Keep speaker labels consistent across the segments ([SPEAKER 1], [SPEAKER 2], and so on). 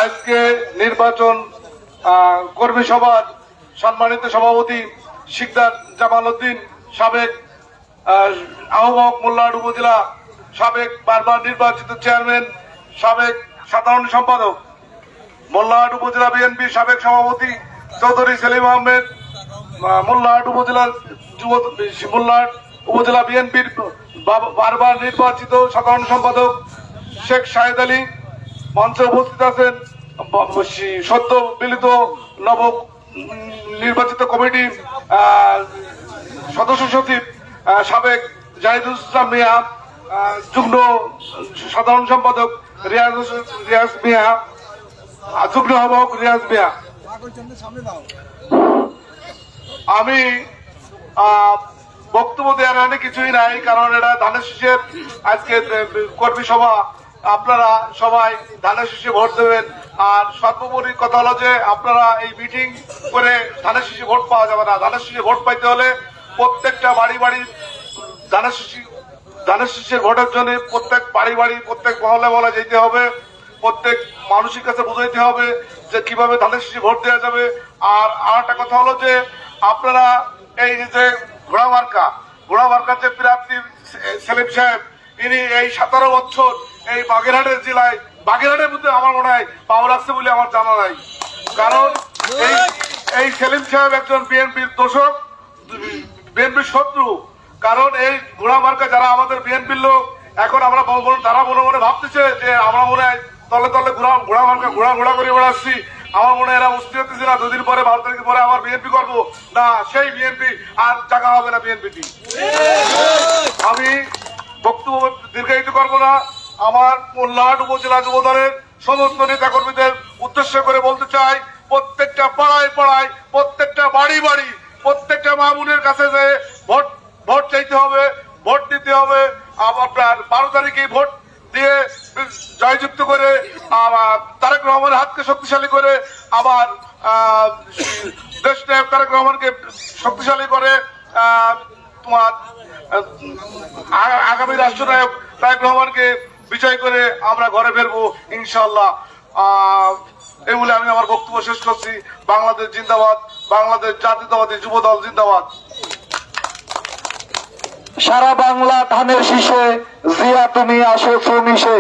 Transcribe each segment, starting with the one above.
[SPEAKER 1] আজকে নির্বাচন কর্মী সভার সম্মানিত সভাপতি শিকদার জামাল উদ্দিন, সাবেক আহ্বায়ক মোল্লাহাট উপজেলা, সাবেক বারবার নির্বাচিত চেয়ারম্যান, সাবেক সাধারণ সম্পাদক মোল্লাহাট উপজেলা বিএনপির সাবেক সভাপতি চৌধুরী সেলিম আহমেদ, মোল্লাহাট উপজেলা বিএনপির বারবার নির্বাচিত সাধারণ সম্পাদক শেখ শাহেদ আলী, মঞ্চে উপস্থিত আছেন সদ্য মিলিত নব নির্বাচিত কমিটির সদস্য সচিব সাবেক জাহিদুল ইসলাম মিয়া, যুগ্ম সাধারণ সম্পাদক রিয়াজ মিয়া, যুগ্ম আহ্বায়ক রিয়াজ মিয়া। আমি বক্তব্য দেওয়ার অনেক কিছুই নাই, কারণ এটা ধানের শীষের আজকে কর্মী সভা। আপনারা সবাই ধানের শীষে ভোট দেবেন। আর সর্বোপরি কথা হলো যে আপনারা এই মিটিং করে ধানের শীষে ভোট পাওয়া যাবে না। ধানের শীষে ভোট পাইতে হলে প্রত্যেকটা বাড়ি বাড়ি ধানের শীষের ভোটের জন্য প্রত্যেক বাড়ি বাড়ি প্রত্যেক মহল্লা যেতে হবে, প্রত্যেক মানুষের কাছে বুঝাইতে হবে যে কিভাবে ধানের শীষে ভোট দেওয়া যাবে। আর একটা কথা হলো যে আপনারা এই যে ঘোড়া মার্কার যে প্রার্থী সেলিম সাহেব, ইনি এই 17 বছর এই বাগেরহাটের জেলায় বাগেরহাটের মধ্যে আমার মনে হয় পাওয়া রাখছে বলে আমার জানা নাই। কারণ এই সেলিম সাহেব একজন বিএনপির দোষক, বিএনপির শত্রু। কারণ এই ঘোড়া মার্কা যারা আমাদের বিএনপির লোক, এখন আমরা তারা মনে মনে ভাবতেছে যে আমরা মনে হয় তলে তলে ঘোড়া মার্কা ঘোড়া করে বেড়াচ্ছি। আমার মনে হয় এরা বুঝতে হতেছে না 2 দিন পরে 12 তারিখ পরে আবার বিএনপি করবো না, সেই বিএনপি আর জায়গা হবে না বিএনপিটি। আমি বক্তব্য দীর্ঘায়িত করবো না। আমার মোল্লাহাট উপজেলা যুবদলের সমস্ত নেতা কর্মীদের উদ্দেশ্য করে বলতে চাই, প্রত্যেকটা পাড়ায় পাড়ায়, প্রত্যেকটা বাড়ি বাড়ি, প্রত্যেকটা মা বোনের কাছে যে ভোট চাইতে হবে, ভোট দিতে হবে। আপনার 12 তারিখে ভোট দিয়ে জয়যুক্ত করে তারেক রহমানের হাতকে শক্তিশালী করে, আবার দেশ নায়ক তারেক রহমানকে শক্তিশালী করে তোমার আগামী রাষ্ট্রনায়ক তারেক রহমানকে বিজয় করে আমরা ঘরে ফিরবো ইনশাল্লাহ। এই বলে আমি আমার বক্তব্য শেষ করছি। বাংলাদেশ জিন্দাবাদ, বাংলাদেশ জাতীয়তাবাদী যুবদল জিন্দাবাদ।
[SPEAKER 2] সারা বাংলা ধানের শীষে, জিয়া তুমি আসো মিশে,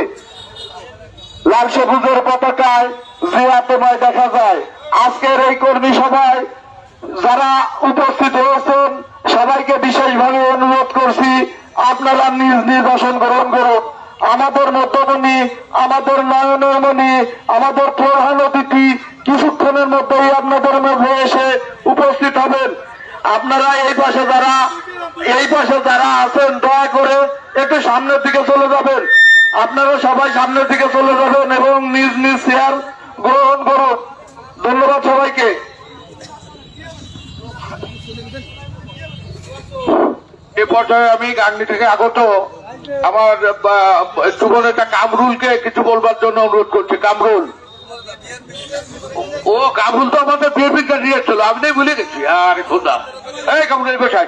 [SPEAKER 2] লাল সবুজের পতাকায় জিয়া তোমায় দেখা যায়। আজকের এই কর্মী সভায় যারা উপস্থিত হয়েছেন সবাইকে বিশেষভাবে অনুরোধ করছি, আপনারা নিজ নিজ আসন গ্রহণ করুন। আমাদের মধ্যমণি, আমাদের নয়নের মণি, আমাদের প্রধান অতিথি কিছুক্ষণের মধ্যেই আপনাদের মধ্যে এসে উপস্থিত হবেন। আপনারা এই পাশে যারা আছেন দয়া করে একটু সামনের দিকে চলে যাবেন। আপনারা সবাই সামনের দিকে চলে যাবেন এবং নিজ নিজ চেয়ার গ্রহণ করুন। ধন্যবাদ সবাইকে।
[SPEAKER 1] এ পর্যায়ে আমি গাংনী থেকে আগত আমার যুবন একটা কামরুলকে কিছু বলবার জন্য অনুরোধ করছি। কামরুল তো আমাদের বিএনপি ক্যান্ডিডেট ছিল, আমি ভুলে গেছি। আরে খোদা, এই কামরুল এই বসাই।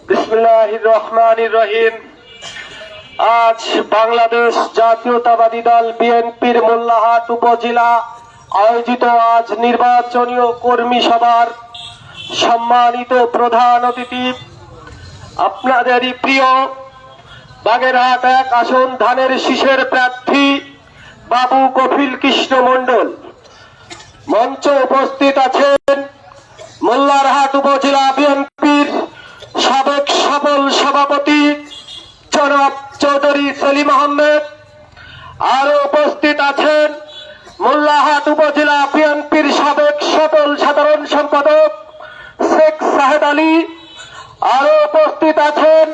[SPEAKER 2] বিসমিল্লাহির রহমানির রহিম। আজ বাংলাদেশ জাতীয়তাবাদী দল বিএনপির মোল্লাহাট উপজেলা আয়োজিত আজ নির্বাচনীয় কর্মী সভার সম্মানিত প্রধান অতিথি আপনাদেরই প্রিয় বাগেরহাট 1 আসন ধানের শীষের প্রার্থী বাবু কপিল কৃষ্ণ মণ্ডল। মঞ্চে উপস্থিত আছেন মোল্লারহাট উপজেলা বিএনপির সাবেক সফল সভাপতি জনাব চৌধুরী সেলিম আহমেদ। আরো উপস্থিত আছেন মোল্লাহাট উপজেলা বিএনপির সাবেক সফল সাধারণ সম্পাদক শেখ শাহেদ আলী। আরো উপস্থিত আছেন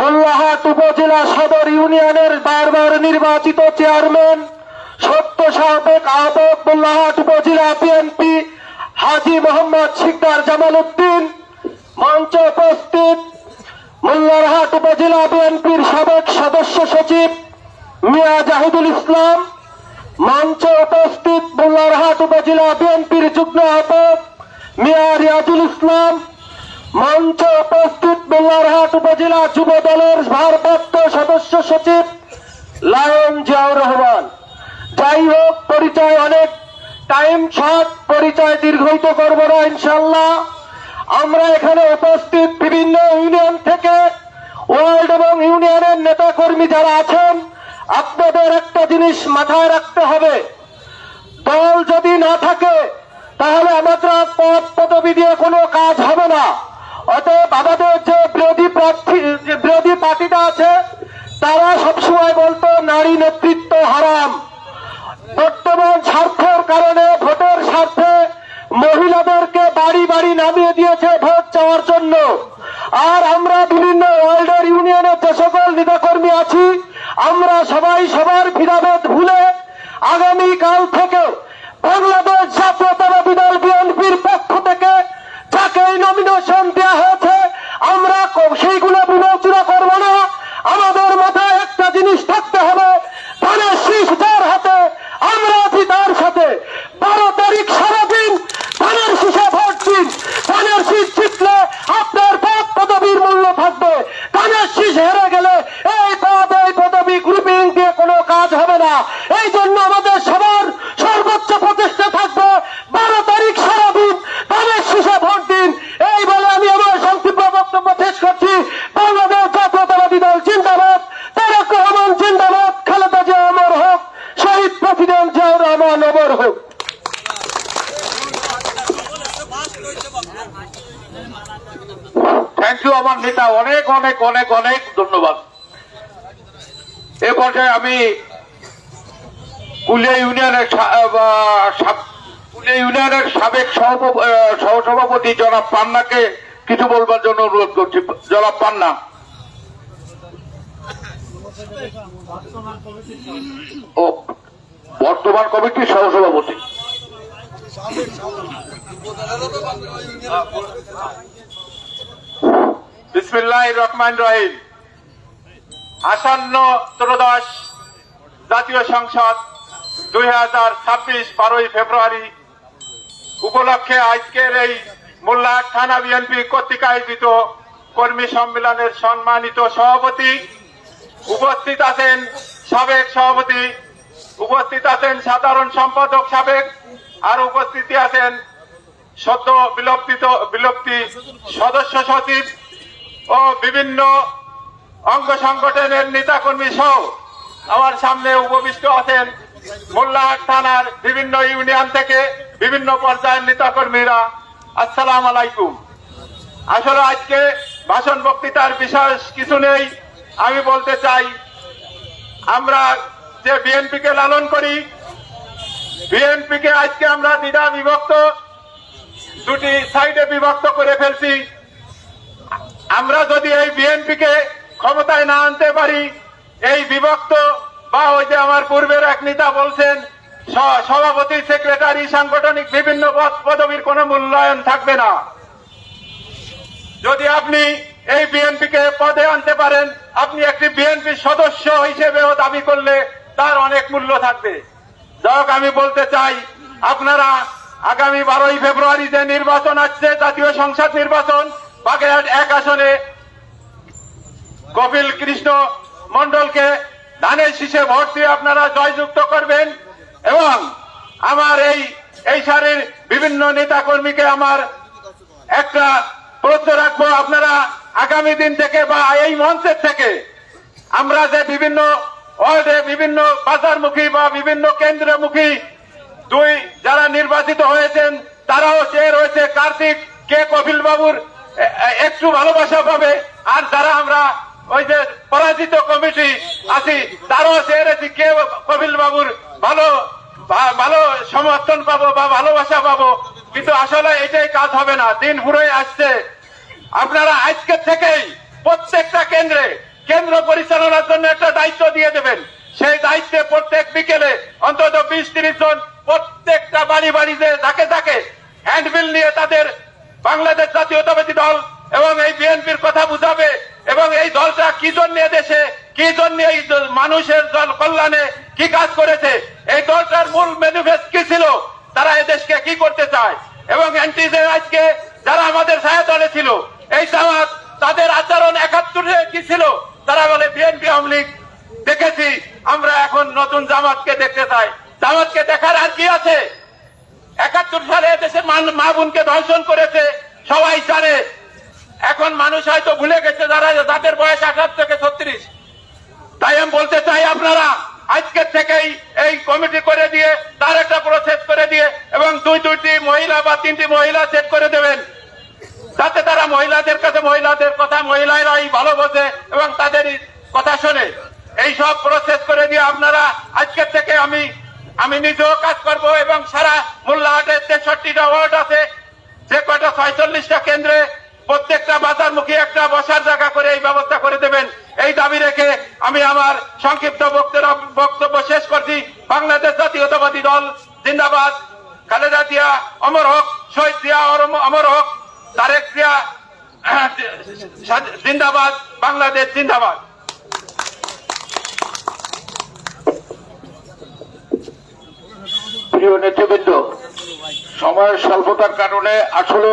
[SPEAKER 2] মোল্লাহাট উপজেলা সদর ইউনিয়নের বারবার নির্বাচিত চেয়ারম্যান সত্য সাবেক আহ্বায়ক মোল্লাহাট উপজেলা বিএনপি হাজী মোহাম্মদ শিকদার জামাল উদ্দিন। মঞ্চে উপস্থিত মোল্লারহাট উপজেলা বিএনপির সাবেক সদস্য সচিব মিয়া জাহিদুল ইসলাম, মঞ্চে উপস্থিত বুল্লারহাট উপজেলা বিএনপির যুগ্ম আহ্বায়ক মিয়া রিয়াজুল ইসলাম, মঞ্চে উপস্থিত বুল্লারহাট উপজেলা যুব দলের ভারপ্রাপ্ত সদস্য সচিব লায়ন জিয়াউর রহমান। যাই হোক, পরিচয় অনেক টাইম শর্ট, পরিচয় দীর্ঘায়িত করবো না ইনশাল্লাহ। আমরা এখানে উপস্থিত বিভিন্ন ইউনিয়ন থেকে ওয়ার্ড এবং ইউনিয়নের নেতা কর্মী যারা আছেন, আপনাদের একটা জিনিস মাথায় রাখতে হবে, দল যদি না থাকে তাহলে আমাদের পদ পদবি দিয়ে কোনো কাজ হবে না। অতএব আমাদের যে বিরোধী পার্টিটা আছে তারা সবসময় বলতো নারী নেতৃত্ব হারাম। বর্তমান স্বার্থের কারণে, ভোটের স্বার্থে মহিলাদেরকে বাড়ি বাড়ি নামিয়ে দিয়েছে ভোট চাওয়ার জন্য। আর আমরা বিভিন্ন ওয়ার্ল্ডের ইউনিয়নের যে সকল নেতাকর্মী আছি, আমরা সবাই সবার ভেদাভেদ ভুলে আগামীকাল থেকে বাংলাদেশ জাতীয়তাবাদী দল বিএনপির পক্ষ থেকে যাকে নমিনেশন দেওয়া হয়েছে আমরা সেইগুলো বিবেচনা করবো না। আমাদের মাথায় একটা জিনিস থাকতে হবে, ধানের শীষ যার হাতে আমরা আছি তার সাথে। 12 তারিখ সারাদিন ধানের শীষে ভোট দিন। ধানের শীষ জিতলে আপনার পদ পদবীর মূল্য থাকবে। ধানের শীষ হেরে গেলে এই পদ এই পদবী গ্রুপিং দিয়ে কোনো কাজ হবে না। এই জন্য আমাদের সবার সর্বোচ্চ প্রচেষ্টা থাকবে 12 তারিখ সারাদিন ধানের শীষে ভোট দিন। এই বলে আমি আমার সংক্ষিপ্ত বক্তব্য শেষ করছি। বাংলাদেশ জাতীয়তাবাদী দল জিন্দাবাদ, তারেক রহমান জিন্দাবাদ, খালেদা জিয়া অমর হোক, শহীদ প্রেসিডেন্ট জিয়াউর রহমান অমর হোক।
[SPEAKER 3] থ্যাংক ইউ আমার নেতা, অনেক অনেক অনেক অনেক ধন্যবাদ। এ পর্যায়ে আমি কুলিয়া ইউনিয়নের সাবেক সহসভাপতি জনাব পান্নাকে কিছু বলবার জন্য অনুরোধ করছি। জনাব পান্না। ও বর্তমান কমিটির সহসভাপতি। বিসমিল্লাহির রহমানির রহিম। আসন্ন ত্রয়োদশ জাতীয় সংসদ 2026 12ই ফেব্রুয়ারি উপলক্ষে আজকের এই মোল্লাহাট থানা বিএনপি কর্তৃক আয়োজিত কর্মী সম্মেলনের সম্মানিত সভাপতি, উপস্থিত আছেন সাবেক সভাপতি, উপস্থিত আছেন সাধারণ সম্পাদক সাবেক, আর উপস্থিত আছেন সদ্য বিলুপ্তি সদস্য সচিব ও বিভিন্ন অঙ্গ সংগঠনের নেতাকর্মী সহ আমার সামনে উপবিষ্ট আছেন মোল্লাহাট থানার বিভিন্ন ইউনিয়ন থেকে বিভিন্ন পর্যায়ের নেতাকর্মীরা। আসসালাম আলাইকুম। আসলে আজকে ভাষণ বক্তৃতার বিশেষ কিছু নেই। আমি বলতে চাই, আমরা যে বিএনপিকে লালন করি, বিএনপিকে আজকে আমরা দ্বিধা বিভক্ত, দুটি সাইডে বিভক্ত করে ফেলছি। আমরা যদি এই বিএনপিকে ক্ষমতায় না আনতে পারি, এই বিভক্ত বা ওই যে আমার পূর্বের এক নেতা বলছেন সভাপতি, সেক্রেটারি, সাংগঠনিক বিভিন্ন পদ পদবীর কোনো মূল্যায়ন থাকবে না। যদি আপনি এই বিএনপিকে পদে আনতে পারেন, আপনি একটি বিএনপির সদস্য হিসেবেও দাবি করলে তার অনেক মূল্য থাকবে। যাক, আমি বলতে চাই, আপনারা আগামী 12ই ফেব্রুয়ারি যে নির্বাচন আসছে, জাতীয় সংসদ নির্বাচন, বাগেরহাট 1 আসনে কপিল কৃষ্ণ মন্ডলকে ধানের শীষে ভোট দিয়ে আপনারা জয়যুক্ত করবেন। এবং আমার এই সারির বিভিন্ন নেতা কর্মীকে আমার একটা প্রশ্ন রাখবো, আপনারা আগামী দিন থেকে বা এই মঞ্চের থেকে আমরা যে বিভিন্ন ওয়ার্ডে বিভিন্ন বাজারমুখী বা বিভিন্ন কেন্দ্রমুখী যারা নির্বাচিত হয়েছেন, তারাও চেয়ে রয়েছে কার্তিক কে কপিল বাবুর একটু ভালোবাসা পাবে, আর যারা আমরা ওই যে পরাজিত কমিটি আছি তারাও চেয়ে রয়েছি কে কপিল বাবুর ভালো সমর্থন পাবো বা ভালোবাসা পাবো। কিন্তু আসলে এটাই কাজ হবে না, দিন ফুরোয় আসছে। আপনারা আজকের থেকেই প্রত্যেকটা কেন্দ্র পরিচালনার জন্য একটা দায়িত্ব দিয়ে দেবেন। সেই দায়িত্বে প্রত্যেক বিকেলে অন্তত 20-30 জন প্রত্যেকটা বাড়িতে যাকে হ্যান্ডবিল নিয়ে তাদের বাংলাদেশ জাতীয়তাবাদী দল এবং এই বিএনপির কথা বুঝাবে এবং এই দলটা কি জন্য দেশে কি জন্য এই মানুষের কল্যাণে কি কাজ করেছে, এই দলটার মূল ম্যানিফেস্ট কি ছিল, তারা এদেশকে কি করতে চায়। এবং এনটিজে আজকে যারা আমাদের ছায়া দলে ছিল, এই জামাত তাদের আচরণ 71-এ কি ছিল, তারা বলে বিএনপি আওয়ামী লীগ দেখেছি, আমরা এখন নতুন জামাতকে দেখতে চাই। জামাতকে দেখার আর কি আছে? 71 সালে দেশের মা বোনকে ধর্ষণ করেছে, সবাই জানে। এখন মানুষ হয়তো ভুলে গেছে যারা, যাদের বয়স 18 থেকে 36। তাই আমি বলতে চাই, আপনারা আজকের থেকেই এই কমিটি করে দিয়ে, তার একটা প্রসেস করে দিয়ে, এবং 2-2টি মহিলা বা 3টি মহিলা সেট করে দেবেন, যাতে তারা মহিলাদের কাছে মহিলাদের কথা মহিলারাই ভালো বোঝে এবং তাদেরই কথা শোনে। এই সব প্রসেস করে দিয়ে আপনারা আজকের থেকে আমি নিজেও কাজ করব, এবং সারা মোল্লাহাটের 63টা ওয়ার্ড আছে, যে কয়টা 46টা কেন্দ্রে প্রত্যেকটা বাজারমুখী একটা বসার জায়গা করে এই ব্যবস্থা করে দেবেন, এই দাবি রেখে আমি আমার সংক্ষিপ্ত বক্তব্য শেষ করছি। বাংলাদেশ জাতীয়তাবাদী দল জিন্দাবাদ। খালেদা জিয়া অমর হোক, শহীদ জিয়া অমর হোক, তারেক জিয়া জিন্দাবাদ, বাংলাদেশ জিন্দাবাদ।
[SPEAKER 2] প্রিয় নেতৃবৃন্দ, সময়ের স্বল্পতার কারণে আসলে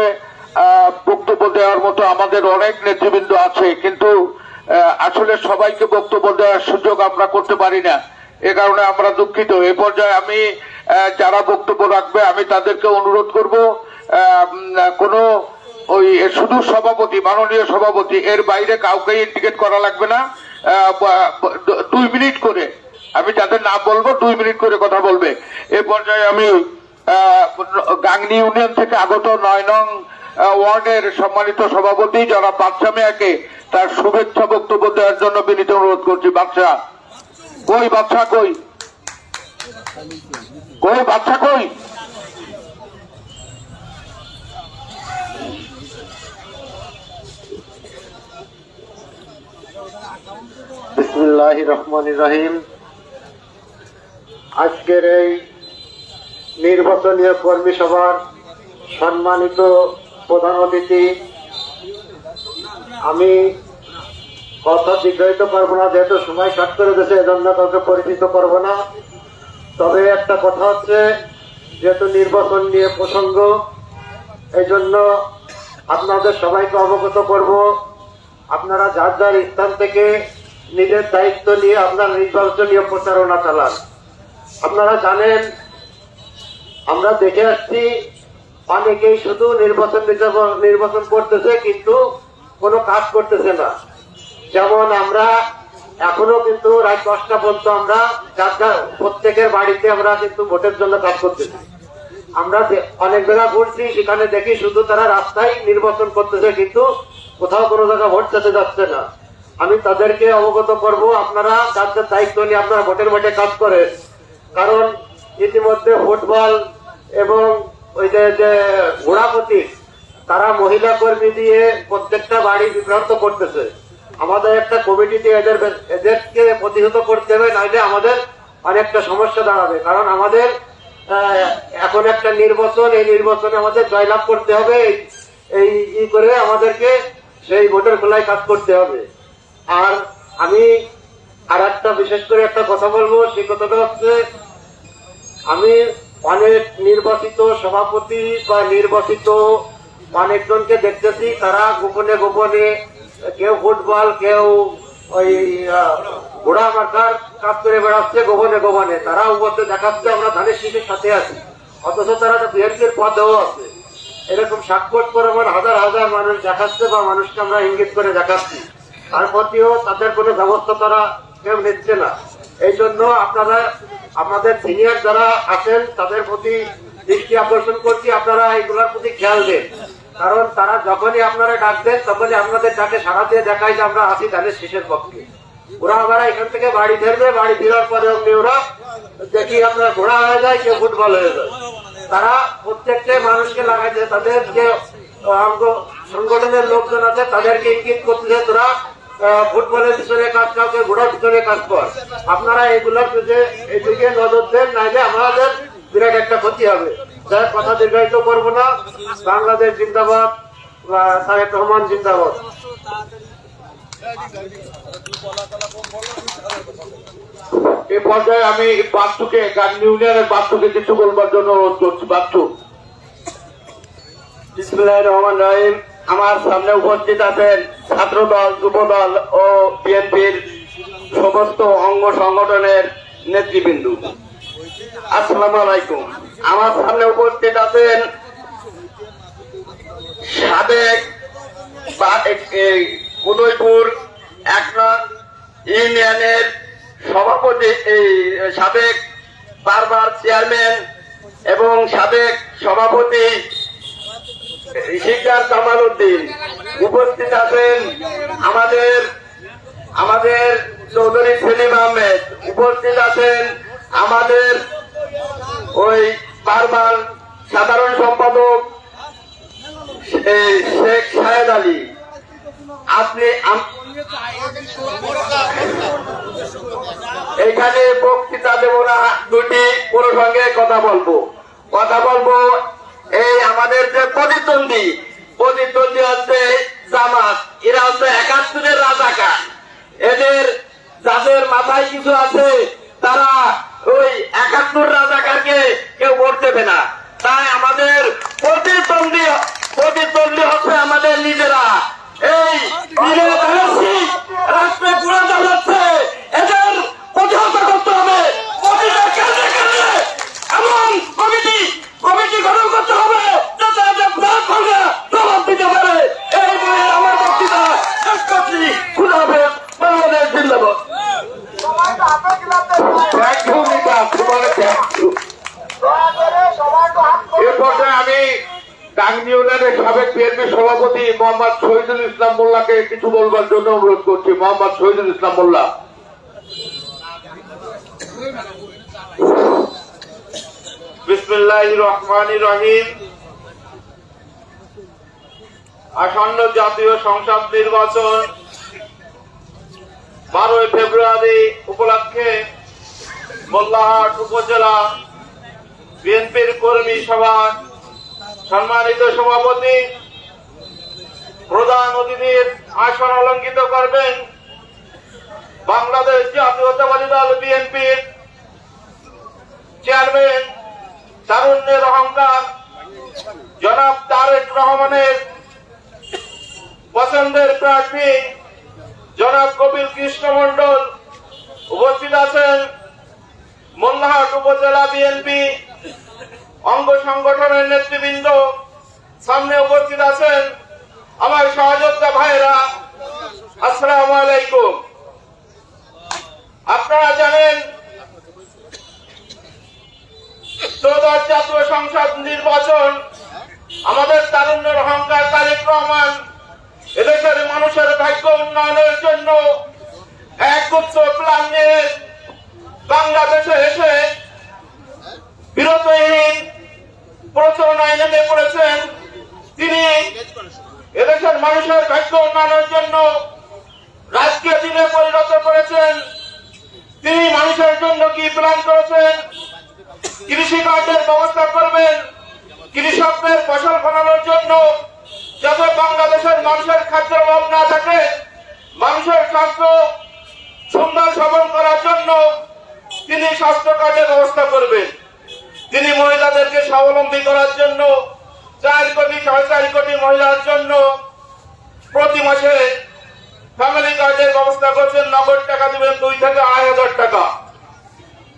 [SPEAKER 2] বক্তব্য দেওয়ার মতো আমাদের অনেক নেতৃবৃন্দ আছে, কিন্তু আসলে সবাইকে বক্তব্য দেওয়ার সুযোগ আমরা করতে পারি না। এ কারণে আমরা দুঃখিত। এ পর্যায়ে আমি যারা বক্তব্য রাখবে আমি তাদেরকে অনুরোধ করব, কোনো ওই শুধু সভাপতি, মাননীয় সভাপতি, এর বাইরে কাউকে ইন্ডিকেট করা লাগবে না। 2 মিনিট করে আমি যাদের নাম বলবো 2 মিনিট করে কথা বলবে। এ পর্যায়ে আমি গাংনী ইউনিয়ন থেকে আগত 9 নং ওয়ার্ডের সম্মানিত সভাপতি জনাব বাদশা মিয়াকে তার শুভেচ্ছা বক্তব্য দেওয়ার জন্য বিনীত অনুরোধ করছি। বাদশা কই? বাদশা কই? বাদশা কই?
[SPEAKER 4] বিসমিল্লাহির রহমানির রহিম। আজকের এই নির্বাচনীয় কর্মী সভার সম্মানিত প্রধান অতিথি, আমি কথা দীর্ঘায়িত করবো না, যেহেতু সময় শর্ট করে দিয়েছে, এজন্য কাউকে পরিচিত করবো না। তবে একটা কথা হচ্ছে, যেহেতু নির্বাচন নিয়ে প্রসঙ্গ, এই জন্য আপনাদের সবাইকে অবগত করব, আপনারা যার যার স্থান থেকে নিজের দায়িত্ব নিয়ে আপনার নির্বাচনীয় প্রচারণা চালান। আপনারা জানেন, আমরা দেখে আসছি অনেকেই শুধু নির্বাচন করতেছে, কিন্তু কোনো কাজ করতেছে না। যেমন আমরা এখনো কিন্তু রাত 10টা পর্যন্ত আমরা যার প্রত্যেকের বাড়িতে আমরা কিন্তু ভোটের জন্য কাজ করতেছি। আমরা অনেক জায়গা ঘুরছি, সেখানে দেখি শুধু তারা রাস্তায় নির্বাচন করতেছে, কিন্তু কোথাও কোনো জায়গা ভোট দিতে যাচ্ছে না। আমি তাদেরকে অবগত করব, আপনারা যার যার দায়িত্ব নিয়ে আপনারা ভোটের মাঠে কাজ করেন। কারণ ইতিমধ্যে ফুটবল এবং ওই যে ঘোড়াপতি, তারা মহিলা কর্মী দিয়ে প্রত্যেকটা বাড়ি বিভ্রান্ত করতেছে। আমাদের একটা কমিটিতে এদেরকে প্রতিহত করতে হবে, নাইলে আমাদের অনেকটা সমস্যা দাঁড়াবে। কারণ আমাদের এখন একটা নির্বাচন, এই নির্বাচনে আমাদের জয়লাভ করতে হবে, এই করে আমাদেরকে সেই ভোটের খোলায় কাজ করতে হবে। আর আমি আর একটা বিশেষ করে একটা কথা বলবো, সেই কথাটা হচ্ছে, আমি অনেক নির্বাচিত সভাপতি বা নির্বাচিত অনেকজনকে দেখতেছি, তারা গোপনে গোপনে কেউ ফুটবল, কেউ ওই ঘোড়া মার্কার কাজ করে বেড়াচ্ছে গোপনে গোপনে। তারা উপরে দেখাচ্ছে আমরা ধানের শীষের সাথে আছি, অথচ তারা বিএনপির পদেও আছে। এরকম সাক্ষর করে আমার হাজার হাজার মানুষ দেখাচ্ছে বা মানুষকে আমরা ইঙ্গিত করে দেখাচ্ছি, তার প্রতিও তাদের কোনো ব্যবস্থা তারা কেউ নিচ্ছে না। এই জন্য আপনারা আমাদের সিনিয়র যারা আছেন তাদের প্রতি দৃষ্টি আকর্ষণ করছি, আপনারা এইগুলোর প্রতি খেয়াল দেন। কারণ তারা যখনই আপনারা ডাক দেন, তখনই আপনাদের ডাকে সাড়া দিয়ে দেখায় যে আমরা আছি ধানের শীষের পক্ষে। ওরা আবার এখান থেকে বাড়ি ফেরবে, বাড়ি ফেরার পরে অমনি ওরা দেখি আপনার ঘোড়া হয়ে যায়, কেউ ফুটবল হয়ে যায়। তারা প্রত্যেকটা মানুষকে লাগাইছে, তাদের যে সংগঠনের লোকজন আছে তাদেরকে ইঙ্গিত করতেছে, তোরা ফুটবলের পিছনে কাজ, কাউকে ঘোড়ার পিছনে কাজ কর। আপনারা এগুলোর এদিকে নজর দেন, নাইলে আমাদের বিরাট একটা ক্ষতি হবে। যাই কথা দীর্ঘায়িত করবো না। বাংলাদেশ জিন্দাবাদ, তারেক রহমান জিন্দাবাদ।
[SPEAKER 3] এ পর্যায়ে আমি বাচ্চুকে গান্ধী ইউনিয়নের বাচ্চুকে কিছু বলবার জন্য অনুরোধ করছি। বাচ্চু।
[SPEAKER 4] বিসমিল্লাহির রহমানির রহিম। আমার সামনে উপস্থিত আছেন ছাত্রদল, যুবদল ও বিএনপির সমস্ত অঙ্গ সংগঠনের নেতৃবৃন্দ। আসসালামু আলাইকুম। আমার সামনে উপস্থিত আছেন সাবেক উদয়পুর 1 নং ইউনিয়নের সভাপতি, সাবেক বারবার চেয়ারম্যান এবং সাবেক সভাপতি শিকদার কামাল উদ্দিন। উপস্থিত আছেন আমাদের চৌধুরী সেলিম আহমেদ। উপস্থিত আছেন আমাদের ওই বারবার সাধারণ সম্পাদক শেখ শাহেদ আলী। এখানে বক্তৃতা দেব না, দুটি প্রসঙ্গে কথা বলবো। এই আমাদের যে প্রতিদ্বন্দ্বী হচ্ছে জামাত, এরা হচ্ছে 71-এর রাজাকার। এদের যাদের মাথায় কিছু আছে তারা ওই 71 রাজাকারকে কেউ ভোট দেবে না। তাই আমাদের প্রতিদ্বন্দ্বী হচ্ছে আমাদের নিজেরা। এই রাষ্ট্রে ঘুরে যাচ্ছে, এদের প্রতিহত করতে হবে। প্রতিটা কেন্দ্রে কেন্দ্রে এমন কমিটি গঠন করতে হবে যাতে এদের জবাব দিতে পারে। এই বলে আমার বক্তৃতা শেষ করছি। খুদা হাফেজ। বাংলাদেশ জিন্দাবাদ।
[SPEAKER 3] এ পর্যায়ে আমি টাঙ্গি ইউনিয়নের সাবেক বিএনপি সভাপতি মোহাম্মদ শহীদুল ইসলাম মোল্লাকে কিছু বলবার জন্য অনুরোধ করছি। মোহাম্মদ শহীদুল ইসলাম মোল্লা। বিসমিল্লাহির রহমানির রহিম। আসন্ন জাতীয় সংসদ নির্বাচন 12 ফেব্রুয়ারি উপলক্ষে মোল্লাহাট উপজেলা বিএনপির কর্মী সভার সম্মানিত সভাপতি প্রধান অতিথির আসন অলঙ্কিত করবেন বাংলাদেশ জাতীয়তাবাদী দল বিএনপির চেয়ারম্যান, তারুণ্যের অহংকার জনাব তারেক রহমানের পছন্দের প্রার্থী জনাব কবির কৃষ্ণ মণ্ডল। উপস্থিত আছেন মোল্লাহাট উপজেলা বিএনপি অঙ্গ সংগঠনের নেতৃবৃন্দ। সামনে উপস্থিত আছেন আমার সহযোদ্ধা ভাইরা। আসসালামু আলাইকুম। আপনারা জানেন ত্রয়োদশ জাতীয় সংসদ নির্বাচন আমাদের তারুণ্যের অহংকার তারেক রহমান এদেশের মানুষের ভাগ্য উন্নয়নের জন্য একগুচ্ছ প্ল্যান নিয়ে বাংলাদেশে এসে বিরতিহীন প্রচারণায় নেমে পড়েছেন। তিনি এদেশের মানুষের ভাগ্য উন্নয়নের জন্য রাজকীয় দিনে পরিণত করেছেন। তিনি মানুষের জন্য কি প্ল্যান করেছেন? কৃষি কার্ডের ব্যবস্থা করবেন, কৃষকদের ফসল ফলানোর জন্য, যাতে বাংলাদেশের মানুষের খাদ্যের অভাব না থাকে, মানুষের স্বাস্থ্য সুন্দর সবল করার জন্য তিনি স্বাস্থ্য কার্ডের ব্যবস্থা করবেন। তিনি মহিলাদেরকে স্বাবলম্বী করার জন্য 4 কোটি 4.5 কোটি মহিলার জন্য প্রতি মাসে ফ্যামিলি কার্ডের ব্যবস্থা করছেন। নগদ টাকা দিবেন 2 থেকে 2.5 টাকা,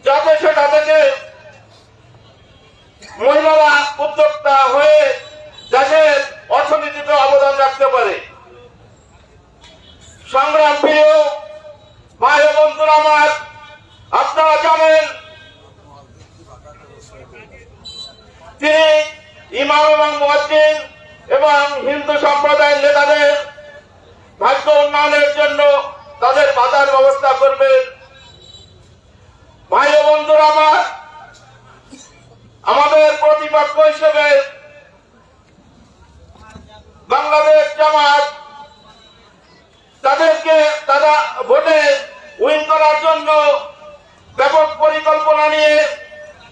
[SPEAKER 3] যাতে সেটা থেকে মহিলারা উদ্যোক্তা হয়ে দেশের অর্থনীতিতে অবদান রাখতে পারে। সংগ্রাম প্রিয় ভাই ও বন্ধুরা আমার, আপনারা জানেন তিনি ইমাম এবং মুয়াজ্জিন এবং হিন্দু সম্প্রদায়ের নেতাদের ভাগ্য উন্নয়নের জন্য তাদের বাধার ব্যবস্থা করবেন। ভাই ও বন্ধুরা আমার, আমাদের প্রতিপক্ষ হিসেবে বাংলাদেশ জামাত তারা ভোটে উইন করার জন্য ব্যাপক পরিকল্পনা নিয়ে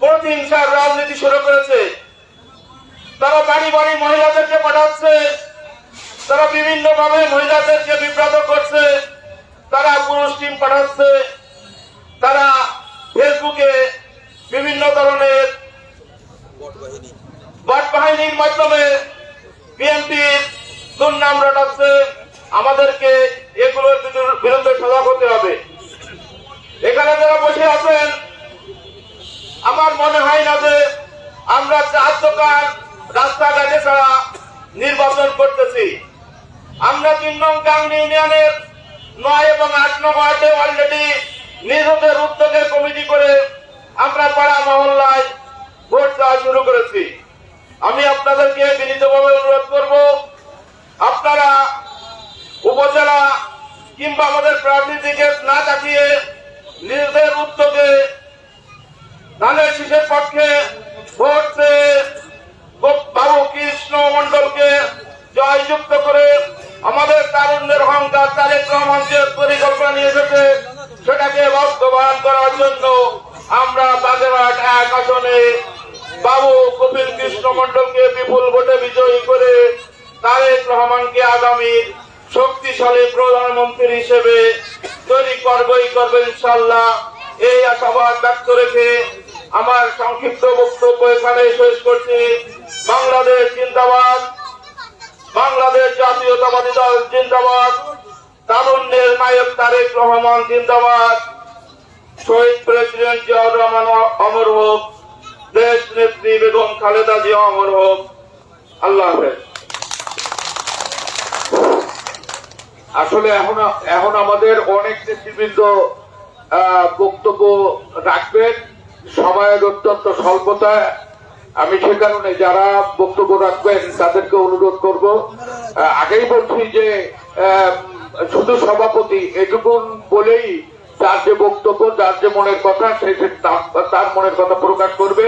[SPEAKER 3] প্রতিহিংসার রাজনীতি শুরু করেছে। তারা বাড়ি বাড়ি মহিলাদেরকে পাঠাচ্ছে, তারা বিভিন্ন ভাবে মহিলাদেরকে বিব্রত করছে, তারা পুরুষ টিম পাঠাচ্ছে, তারা ফেসবুকে বিভিন্ন ধরনের বট বাহিনীর মাধ্যমে বিএনপির দুর্নাম রটাচ্ছে। আমাদেরকে এগুলোর বিরুদ্ধে সজাগ হতে হবে। এখানে যারা বসে আছেন, আমার মনে হয় না যে আমরা 4 দোকান রাস্তাঘাটে ছাড়া নির্বাচন করতেছি। আমরা 3 নং গাংনী ইউনিয়নের 9 এবং 8 নং ওয়ার্ডে অলরেডি নিজেদের উদ্যোগে কমিটি করে আমরা পাড়া মহল্লায় ভোট দেওয়া শুরু করেছি। আমি আপনাদেরকে বিনীতভাবে অনুরোধ করব, আপনারা উপজেলা কিংবা আমাদের প্রার্থীর দিকে না তাকিয়ে নিজেদের উদ্যোগে ধানের শীষের পক্ষে ভোট দিয়ে বাবু কৃষ্ণ মন্ডলকে জয়যুক্ত করে আমাদের তারুণ্যের অহংকার তারেক রহমান যে পরিকল্পনা নিয়ে এসেছে সেটাকে বাস্তবায়ন করার জন্য আমরা বাগেরহাট 1 আসনে বাবু কপিল কৃষ্ণ মন্ডলকে বিপুল ভোটে বিজয়ী করে তারেক রহমানকে আগামী শক্তিশালী প্রধানমন্ত্রী হিসেবে তৈরি করবই করবে ইনশাআল্লাহ। এই আশাবাদ ব্যক্ত রেখে আমার সংক্ষিপ্ত বক্তব্য এখানে শেষ করছি। বাংলাদেশ জিন্দাবাদ, বাংলাদেশ জাতীয়তাবাদী দল জিন্দাবাদ, তারুণ্যের নায়ক তারেক রহমান জিন্দাবাদ, শহীদ প্রেসিডেন্ট জিয়াউর রহমান অমর হোক, দেশ নেত্রী বেগম খালেদা জিয়া অমর হোক। আল্লাহ হাফেজ।
[SPEAKER 5] আসলে এখন আমাদের অনেক নেতৃবৃন্দ বক্তব্য রাখবেন, সময়ের অত্যন্ত স্বল্পতা। আমি সে কারণে যারা বক্তব্য রাখবেন তাদেরকে অনুরোধ করব, আগেই বলছি যে শুধু সভাপতি এটুকুন বলেই তার যে বক্তব্য, তার যে মনের কথা, তার মনের কথা প্রকাশ করবে,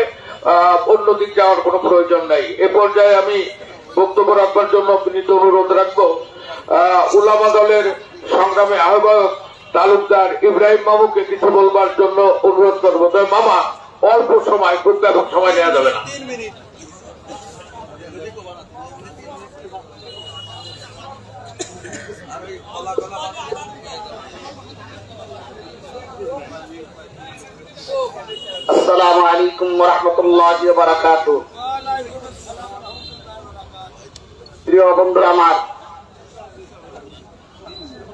[SPEAKER 5] অন্যদিক যাওয়ার কোনো প্রয়োজন নাই। এ পর্যায়ে আমি বক্তব্য রাখবার জন্য বিনীত অনুরোধ রাখবো উলামা দলের সংগ্রামী আহ্বায়ক তালুকদার ইব্রাহিম মামুকে কিছু বলবার জন্য অনুরোধ করবো। তবে মামা, অল্প সময়, খুব ব্যাপক সময় নেওয়া যাবে না।
[SPEAKER 2] আসসালামু আলাইকুম ওয়া রাহমাতুল্লাহি ওয়া বারাকাতুহু। প্রিয় বন্ধুরা, আমার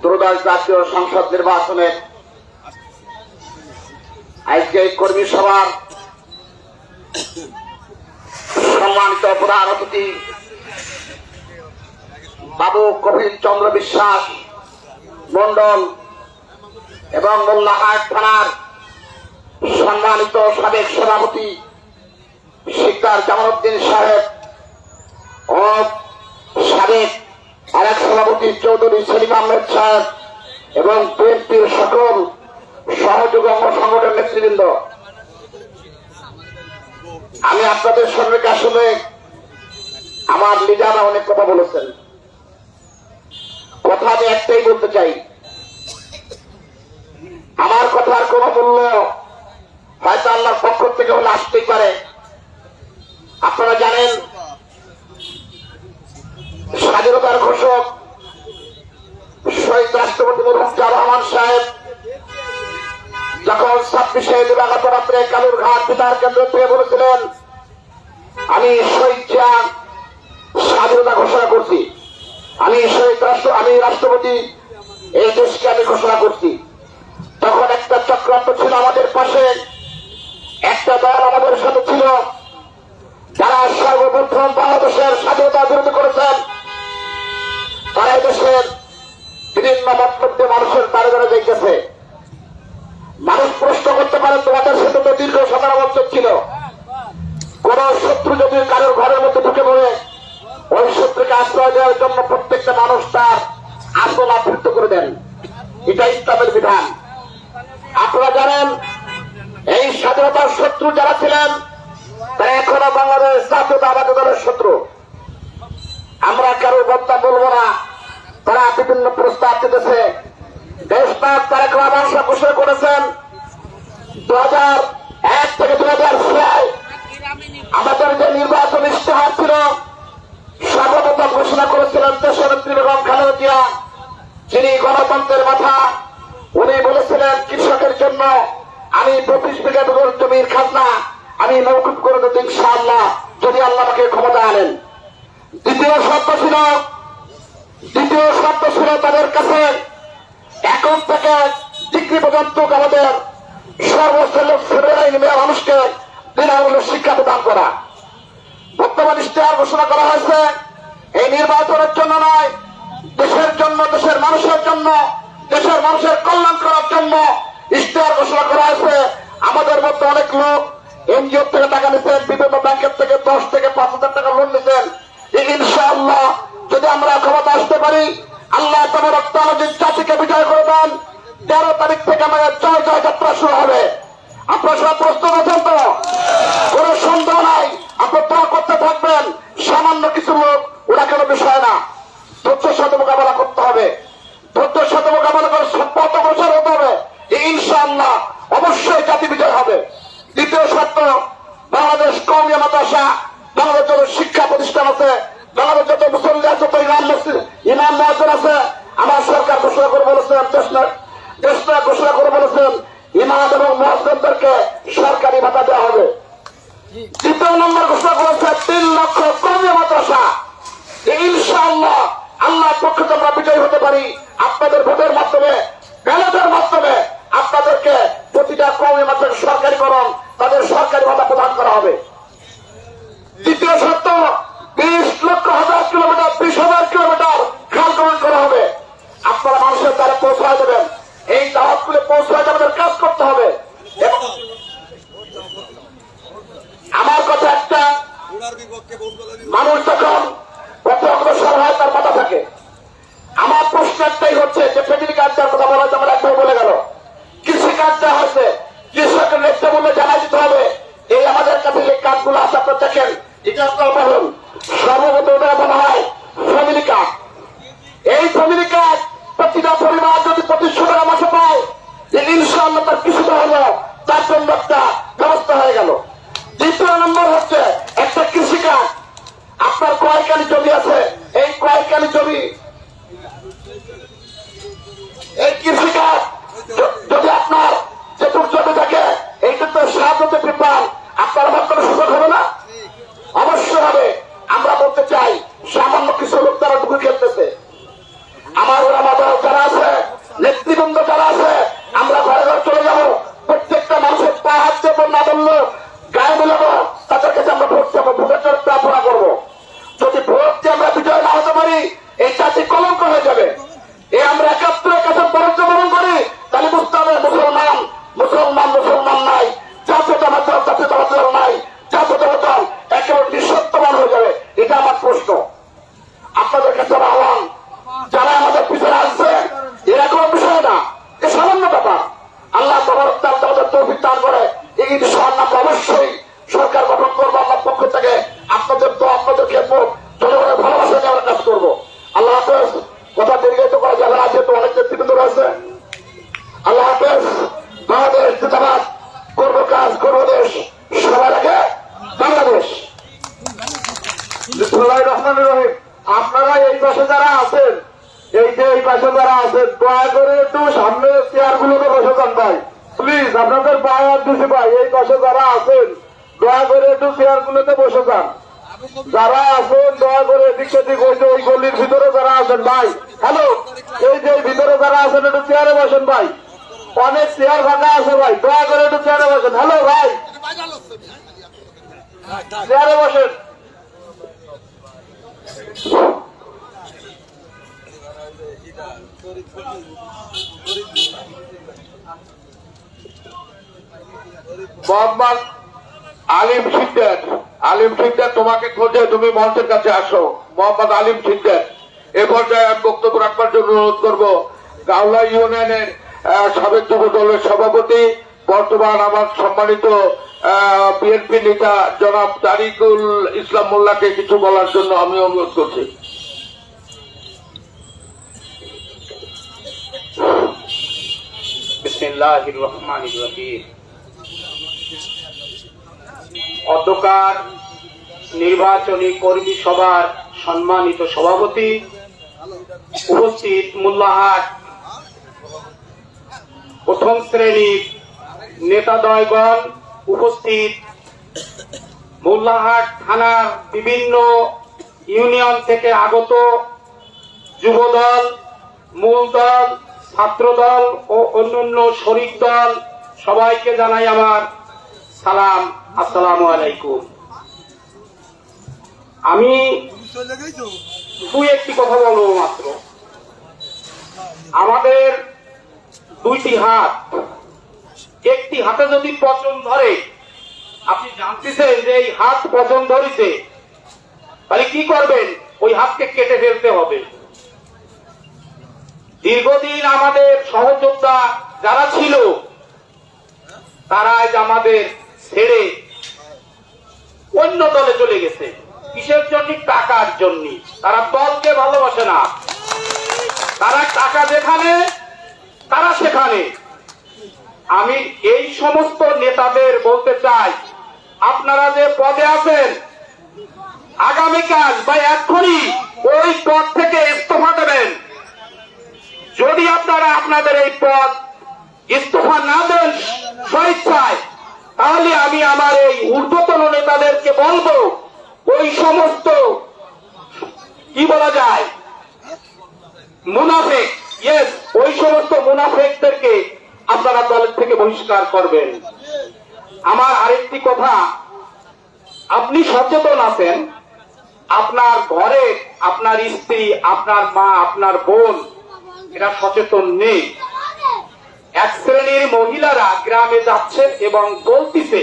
[SPEAKER 2] ত্রয়োদশ জাতীয় সংসদ নির্বাচনে আজকে এই কর্মী সভার সম্মানিত প্রধান অতিথি বাবু কপিল চন্দ্র বিশ্বাস মন্ডল এবং মোল্লাহাট থানার সম্মানিত সাবেক সভাপতি শিকদার জামালউদ্দিন সাহেব ও সাবেক আরেক সভাপতি চৌধুরী সেলিম আহমেদ সাহেব এবং বিএনপির সকল সহযোগী অঙ্গ সংগঠন নেতৃবৃন্দ, আমি আপনাদের সঙ্গে আসলে আমার লিডাররা অনেক কথা বলেছেন। কথা আমি একটাই বলতে চাই, আমার কথার কোন মূল্য হয়তো আল্লাহর পক্ষ থেকে হলে আসতেই পারে। আপনারা জানেন, স্বাধীনতার ঘোষক শহীদ রাষ্ট্রপতি মরহুম জিয়াউর রহমান সাহেব যখন 26শে দিবাগত রাত্রে কালুরঘাট বিতার কেন্দ্র থেকে বলেছিলেন, আমি স্বাধীনতা ঘোষণা করছি, আমি রাষ্ট্রপতি, এই দেশকে আমি ঘোষণা করছি। তখন একটা চক্রান্ত ছিল আমাদের পাশে, একটা দল আমাদের সাথে ছিল যারা সর্বপ্রথম বাংলাদেশের স্বাধীনতা বিরোধী করেছেন। তারা এই দেশের বিভিন্ন মতলব দিয়ে মানুষের দ্বারে দ্বারে দেখতেছে। মানুষ প্রশ্ন করতে পারে, তোমাদের সাথে তো দীর্ঘ 17 বছর ছিল, কোন শত্রু যদি কারোর ঘরের মধ্যে ঢুকে পড়ে ওই শত্রুকে আশ্রয় দেওয়ার জন্য প্রত্যেকটা মানুষ তার আসল আবৃত্ত করে দেন, এটা ইসলামের বিধান। আপনারা জানেন, এই স্বাধীনতার শত্রু যারা ছিলেন তারা এখনো বাংলাদেশ জাতীয়তাবাদী দলের শত্রু। আমরা কারোর বক্তা বলবো না, তারা বিভিন্ন প্রস্তাব দিতেছে। দেশনাথ তারেক রহমান ঘোষণা করেছেন 2001 থেকে 2006 আমাদের যে নির্বাচন ইশতেহার ছিল সর্বপ্রথম সর্বপ্রথম ঘোষণা করেছিলেন দেশনেত্রী বেগম খালেদা জিয়া, যিনি গণতন্ত্রের মাথা। উনি বলেছিলেন কৃষকের জন্য আমি 25 বিঘা জমির খাজনা আমি মওকুফ করে দেব ইনশাআল্লাহ, যদি আল্লাহ আমাকে ক্ষমতা আনেন। দ্বিতীয় শর্ত ছিল তাদের কাছে এখন থেকে ডিগ্রি পর্যন্ত আমাদের সর্বশ্রেণীর মেয়ে মানুষকে বিনামূল্যে শিক্ষা প্রদান করা। বর্তমান ইশতেহার ঘোষণা করা হয়েছে এই নির্বাচনের জন্য নয়, দেশের জন্য, দেশের মানুষের জন্য, দেশের মানুষের কল্যাণ করার জন্য ইশতেহার ঘোষণা করা হয়েছে। আমাদের মধ্যে অনেক লোক এনজিও থেকে টাকা নিচ্ছেন, বিভিন্ন ব্যাংকের থেকে 10 থেকে 5,000 টাকা লোন নিচ্ছেন। ইনশাআল্লাহ যদি আমরা ক্ষমতা আসতে পারি, আল্লাহ তাবারক তাআলা যদি জাতিকে বিজয় করে দেন, 13 তারিখ থেকে আমাদের জয় জয় যাত্রা শুরু হবে। আপনারা সব প্রস্তুত আছেন তো? কোনো সন্দেহ নাই। আপনার দোয়া করতে থাকবেন। সামান্য কিছু লোক, ওরা কোনো বিষয় না। ধৈর্যের সাথে মোকাবেলা করতে হবে, ধৈর্যের সাথে মোকাবেলা করে পথ অগ্রসর হতে হবে। ইনশাআল্লাহ অবশ্যই জাতি বিজয় হবে। দ্বিতীয় শর্ত, বাংলাদেশ কওমি মাদ্রাসা, বাংলাদেশ যত শিক্ষা প্রতিষ্ঠান আছে, বাংলাদেশ যত মুসল্লি আছে, যত ইমাম মুয়াজ্জিন আছে, আমার সরকার ঘোষণা করে বলেছেন, দেশটা ঘোষণা করে বলেছেন ইমাম এবং মুয়াজ্জিনদেরকে সরকারি ভাতা দেওয়া হবে। দ্বিতীয় নম্বর ঘোষণা করেছে 3 লক্ষ কওমি মাদ্রাসা। ইনশাআল্লাহ আল্লাহর পক্ষ থেকে আমরা বিজয়ী হতে পারি। আপনাদের ভোটের মাধ্যমে, ব্যালটের মাধ্যমে আপনাদেরকে প্রতিটা কওমি মাদ্রাসা সরকারিকরণ, তাদের সরকারি ভাতা প্রদান করা হবে। তৃতীয় শর্ত, 20,000 কিলোমিটার 20,000 কিলোমিটার খাল খনন করা হবে। আপনারা মানুষের দ্বারা পৌঁছায় দেবেন, এই দাওয়াতগুলো পৌঁছায় আমাদের কাজ করতে হবে। এবং আমার কথা একটা, মানুষ যখন পথে অগ্রসর হয় তার মাথা থাকে। আমার প্রশ্ন একটাই হচ্ছে যে ফ্যামিলি কার্ড দেওয়ার কথা বলা হয়েছে, আমার একবার বলে গেল। কৃষি কার্ড দেওয়া হয়েছে, কৃষকের ন্যায্য মূল্যে জানাই দিতে হবে। এই আমাদের কাছে যে কার্ডগুলো আছে আপনারা দেখেন, এটা আপনারা বলুন, সর্বপ্রথম ওটা বলা হয় ফ্যামিলি কার্ড। এই ফ্যামিলি কার্ড প্রতিটা পরিবার যদি 2500 টাকা মাসে পায়, ইনশাআল্লাহ তার কিছুটা হলো তার জন্য একটা ব্যবস্থা হয়ে গেল। দ্বিতীয় নম্বর হচ্ছে একটা কৃষি কার্ড। আপনার কয়েকখানি জমি আছে, এই কয়েকখানি জমি, এই কৃষি কার্ড যদি আপনার যেটুক জমি থাকে, এইটা তো সাহায্য যদি পান, আপনার আমার কোনো সুযোগ হবে না? অবশ্যই হবে। আমরা বলতে চাই সামান্য কিছু লোক তারা ঢুকে খেলতেছে। আমার ওলামাদের যারা আছে, নেতৃবৃন্দ যারা আছে, আমরা ঘরে ঘরে চলে যাবো, প্রত্যেকটা মানুষের পা হাত দেবো, না বললো গায়ে মিলাবো, তাদের কাছে আমরা ভোট দেবো, ভোটের জন্য প্রার্থনা করবো। যদি ভোট দিয়ে আমরা বিজয় না হতে পারি, এই জাতি কলঙ্ক হয়ে যাবে। এই আমরা 71 কাছে পরাজয় বরণ করি, তাহলে বুঝতে হবে মুসলমান নাই, জাতীয়তাবাদ নাই, জাতীয়তাবাদ একেবারে নিঃসত্ববান হয়ে যাবে। এটা আমার প্রশ্ন আপনাদের কাছে। আহ্বান, যারা আমাদের পিছনে আসছে, এরা কোনো বিষয় না, এ সামান্য ব্যাপার। আল্লাহ তাবারক তাআলা আমাদের তৌফিক দান করে। এই ইনশাআল্লাহ আমরা অবশ্যই সরকার গঠন করবো আল্লাহর পক্ষ থেকে। আপনাদের তো আপনাদের ক্ষেত্রে জনগণের ভালোবাসা নিয়ে আমরা কাজ করবো। আল্লাহ হাফেজ। কথা দীর্ঘায়িত করা যাবে না, যেহেতু অনেক নেতৃবৃন্দ রয়েছে। আল্লাহ হাফেজ। বাংলাদেশ জিন্দাবাদ। করবো কাজ, করবো দেশ, সবার আগে বাংলাদেশ। বিসমিল্লাহির রহমানির রহিম। আপনারা এই পাশে যারা আছেন, এই যে এই পাশে যারা আছেন, দয়া করে একটু সামনে চেয়ার গুলোকে বসে যান ভাই, প্লিজ। আপনাদের পায়ে হাত দিচ্ছি ভাই, এই পাশে যারা আছেন দয়া করে একটু চেয়ার গুলোতে বসে যান। যারা আছেন দয়া করে এদিক সেদিক, ওই যে ওই গলির ভিতরে যারা আছেন ভাই, হ্যালো, এই যে ভিতরে যারা আছেন একটু চেয়ারে বসেন ভাই, অনেক চেয়ার ফাঁকা আছে ভাই, দয়া করে একটু চেয়ারে বসেন। হ্যালো ভাই, চেয়ারে বসেন।
[SPEAKER 5] মোহাম্মদ আলিম সিদ্দিক তোমাকে খোঁজে, তুমি মঞ্চের কাছে আসো। মোহাম্মদ আলিম সিদ্দিক এ পর্যায়ে আমি বক্তব্য রাখবার জন্য অনুরোধ করবো গাওলা ইউনিয়নের সাবেক যুব দলের সভাপতি, বর্তমান আমার সম্মানিত বিএনপি নেতা জনাব তারিকুল ইসলাম মোল্লাকে কিছু বলার জন্য আমি অনুরোধ করছি।
[SPEAKER 6] বিসমিল্লাহির রহমানির রহিম। অধ্যকার নির্বাচনী কর্মী সভার সম্মানিত সভাপতি, উপস্থিত মোল্লাহাট প্রথম শ্রেণীর নেতাদ্বয়গণ, উপস্থিত মোল্লাহাট থানার বিভিন্ন ইউনিয়ন থেকে আগত যুবদল, মূল দল, ছাত্রদল ও অন্যান্য শরিক দল, সবাইকে জানাই আমার সালাম, আসসালামু আলাইকুম। আমি দুই একটি কথা বলবো মাত্র। আমাদের দুইটি হাত, একটি হাতে যদি পচন ধরে, আপনি জানতেছেন যে এই হাত পচন ধরেছে, তাহলে কি করবেন? ওই হাতকে কেটে ফেলতে হবে। দীর্ঘদিন আমাদের সহযোদ্ধা যারা ছিল, তারা আজ আমাদের ছেড়ে অন্য দলে চলে গেছে। কিসের জন্য? টাকার জন্য। তারা দলকে ভালোবাসে না, তারা টাকা যেখানে তারা সেখানে। আমি এই সমস্ত নেতাদের বলতে চাই, আপনারা যে পদে আছেন, আগামীকাল বা এক্ষুনি ওই পদ থেকে ইস্তফা দেবেন। যদি আপনারা আপনাদের এই পদ ইস্তফা না দেন স্বেচ্ছায়, তাহলে আমি আমার এই ঊর্ধ্বতন নেতাদেরকে বলবো, ওই সমস্ত কি বলা যায় মুনাফেক, ইয়েস, ওই সমস্ত মুনাফেকদেরকে আপনারা দলের থেকে বহিষ্কার করবেন। আমার আরেকটি কথা, আপনি সচেতন আছেন, আপনার ঘরে আপনার স্ত্রী, আপনার মা, আপনার বোন এরা সচেতন নেই। এক শ্রেণীর মহিলারা গ্রামে যাচ্ছে এবং বলতিছে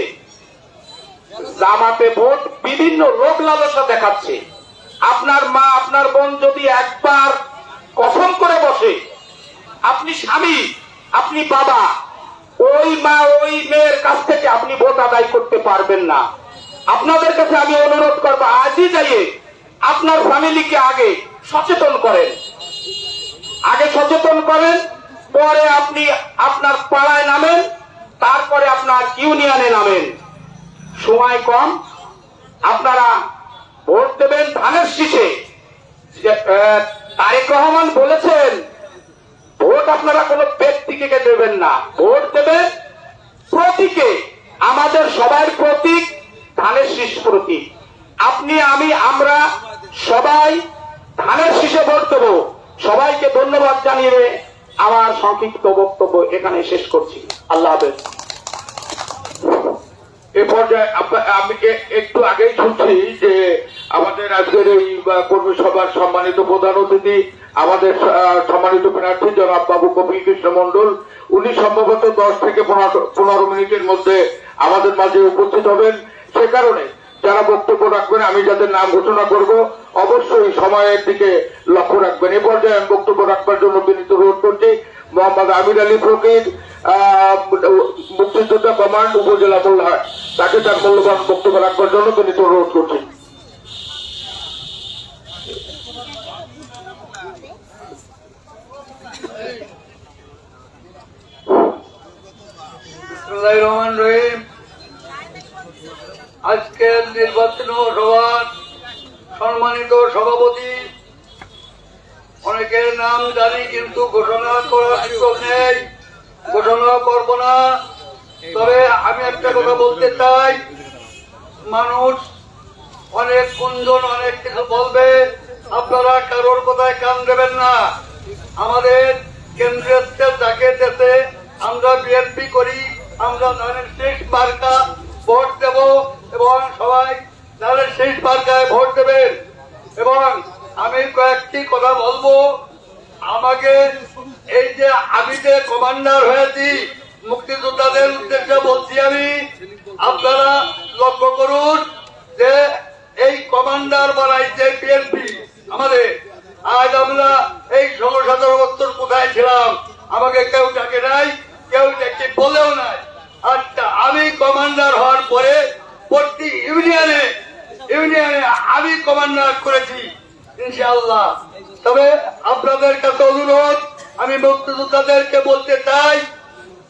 [SPEAKER 6] জামাতে ভোট, বিভিন্ন লোক লালসা দেখাচ্ছে। আপনার মা, আপনার বোন যদি একবার কসম করে বসে, আপনি স্বামী, আপনি বাবা, ওই মা ওই মেয়ের কাছ থেকে আপনি ভোট আদায় করতে পারবেন না। আপনাদের কাছে আমি অনুরোধ করবো, আজই যাইয়ে আপনার ফ্যামিলিকে আগে সচেতন করেন, আগে সচেতন করেন, পরে আপনি আপনার পাড়ায় নামেন, তারপরে আপনার ইউনিয়নে নামেন। সময় কম, আপনারা ভোট দেবেন ধানের শীষে। তারেক রহমান বলেছেন, ভোট আপনারা কোন ব্যক্তিকে দেবেন না, ভোট দেবেন প্রতীকে। আমাদের সবার প্রতীক ধানের শীষ প্রতীক। আপনি, আমি, আমরা সবাই ধানের শীষে ভোট দেবো। সবাইকে ধন্যবাদ জানিয়ে আমার সংক্ষিপ্ত বক্তব্য এখানে শেষ করছি। আল্লাহ হাফেজ।
[SPEAKER 5] এ পর্যায়ে আমি একটু আগেই শুনছি যে আমাদের আজকের এই কর্মী সভার সম্মানিত প্রধান অতিথি, আমাদের সম্মানিত প্রার্থী জনাব বাবু কপিল কৃষ্ণ মন্ডল, উনি সম্ভবত 10 থেকে 15 মিনিটের মধ্যে আমাদের মাঝে উপস্থিত হবেন। সে কারণে যারা বক্তব্য রাখবেন, আমি যাদের নাম ঘোষণা করব, অবশ্যই সময়ের দিকে লক্ষ্য রাখবেন। এ পর্যায়ে আমি বক্তব্য রাখবার জন্য বিনীত অনুরোধ করছি মোহাম্মদ আমির আলী ফকির, মুক্তিযোদ্ধা কমান্ড, উপজেলা মোল্লাহাট, তাকে তার মূল্যবান বক্তব্য রাখবার জন্য বিনীত অনুরোধ করছি।
[SPEAKER 2] আজকের নির্বাচন সভার সম্মানিত সভাপতি, অনেকের নাম জানি কিন্তু ঘোষণা করার সুযোগ নেই, ঘোষণা করব না। তবে আমি একটা কথা বলতে চাই, মানুষ অনেক গুঞ্জন, অনেক কিছু বলবে, আপনারা কারোর কথায় কান দেবেন না। আমাদের কেন্দ্রের যাকে দেশে আমরা বিএনপি করি, আমরা ধানের শীষ মার্কা ভোট দেব এবং সবাই ধানের শীষ মার্কায় ভোট দেবেন। এবং আমি কয়েকটি কথা বলবো। আমাকে এই যে আমি যে কমান্ডার হয়েছি, মুক্তিযোদ্ধাদের উদ্দেশ্যে বলছি, আমি আপনারা লক্ষ্য করুন যে এই কমান্ডার বানাইছে বিএনপি আমাদের। আজ আমরা এই 16-17 বছর কোথায় ছিলাম, আমাকে কেউ ডাকে নাই, কেউ ডেকে বলেও নাই। আচ্ছা, আমি কমান্ডার হওয়ার পরে প্রতি ইউনিয়নে আমি কমান্ডার করেছি ইনশাআল্লাহ। তবে আপনাদের কাছে অনুরোধ, আমি মুক্তিযোদ্ধাদেরকে বলতে চাই,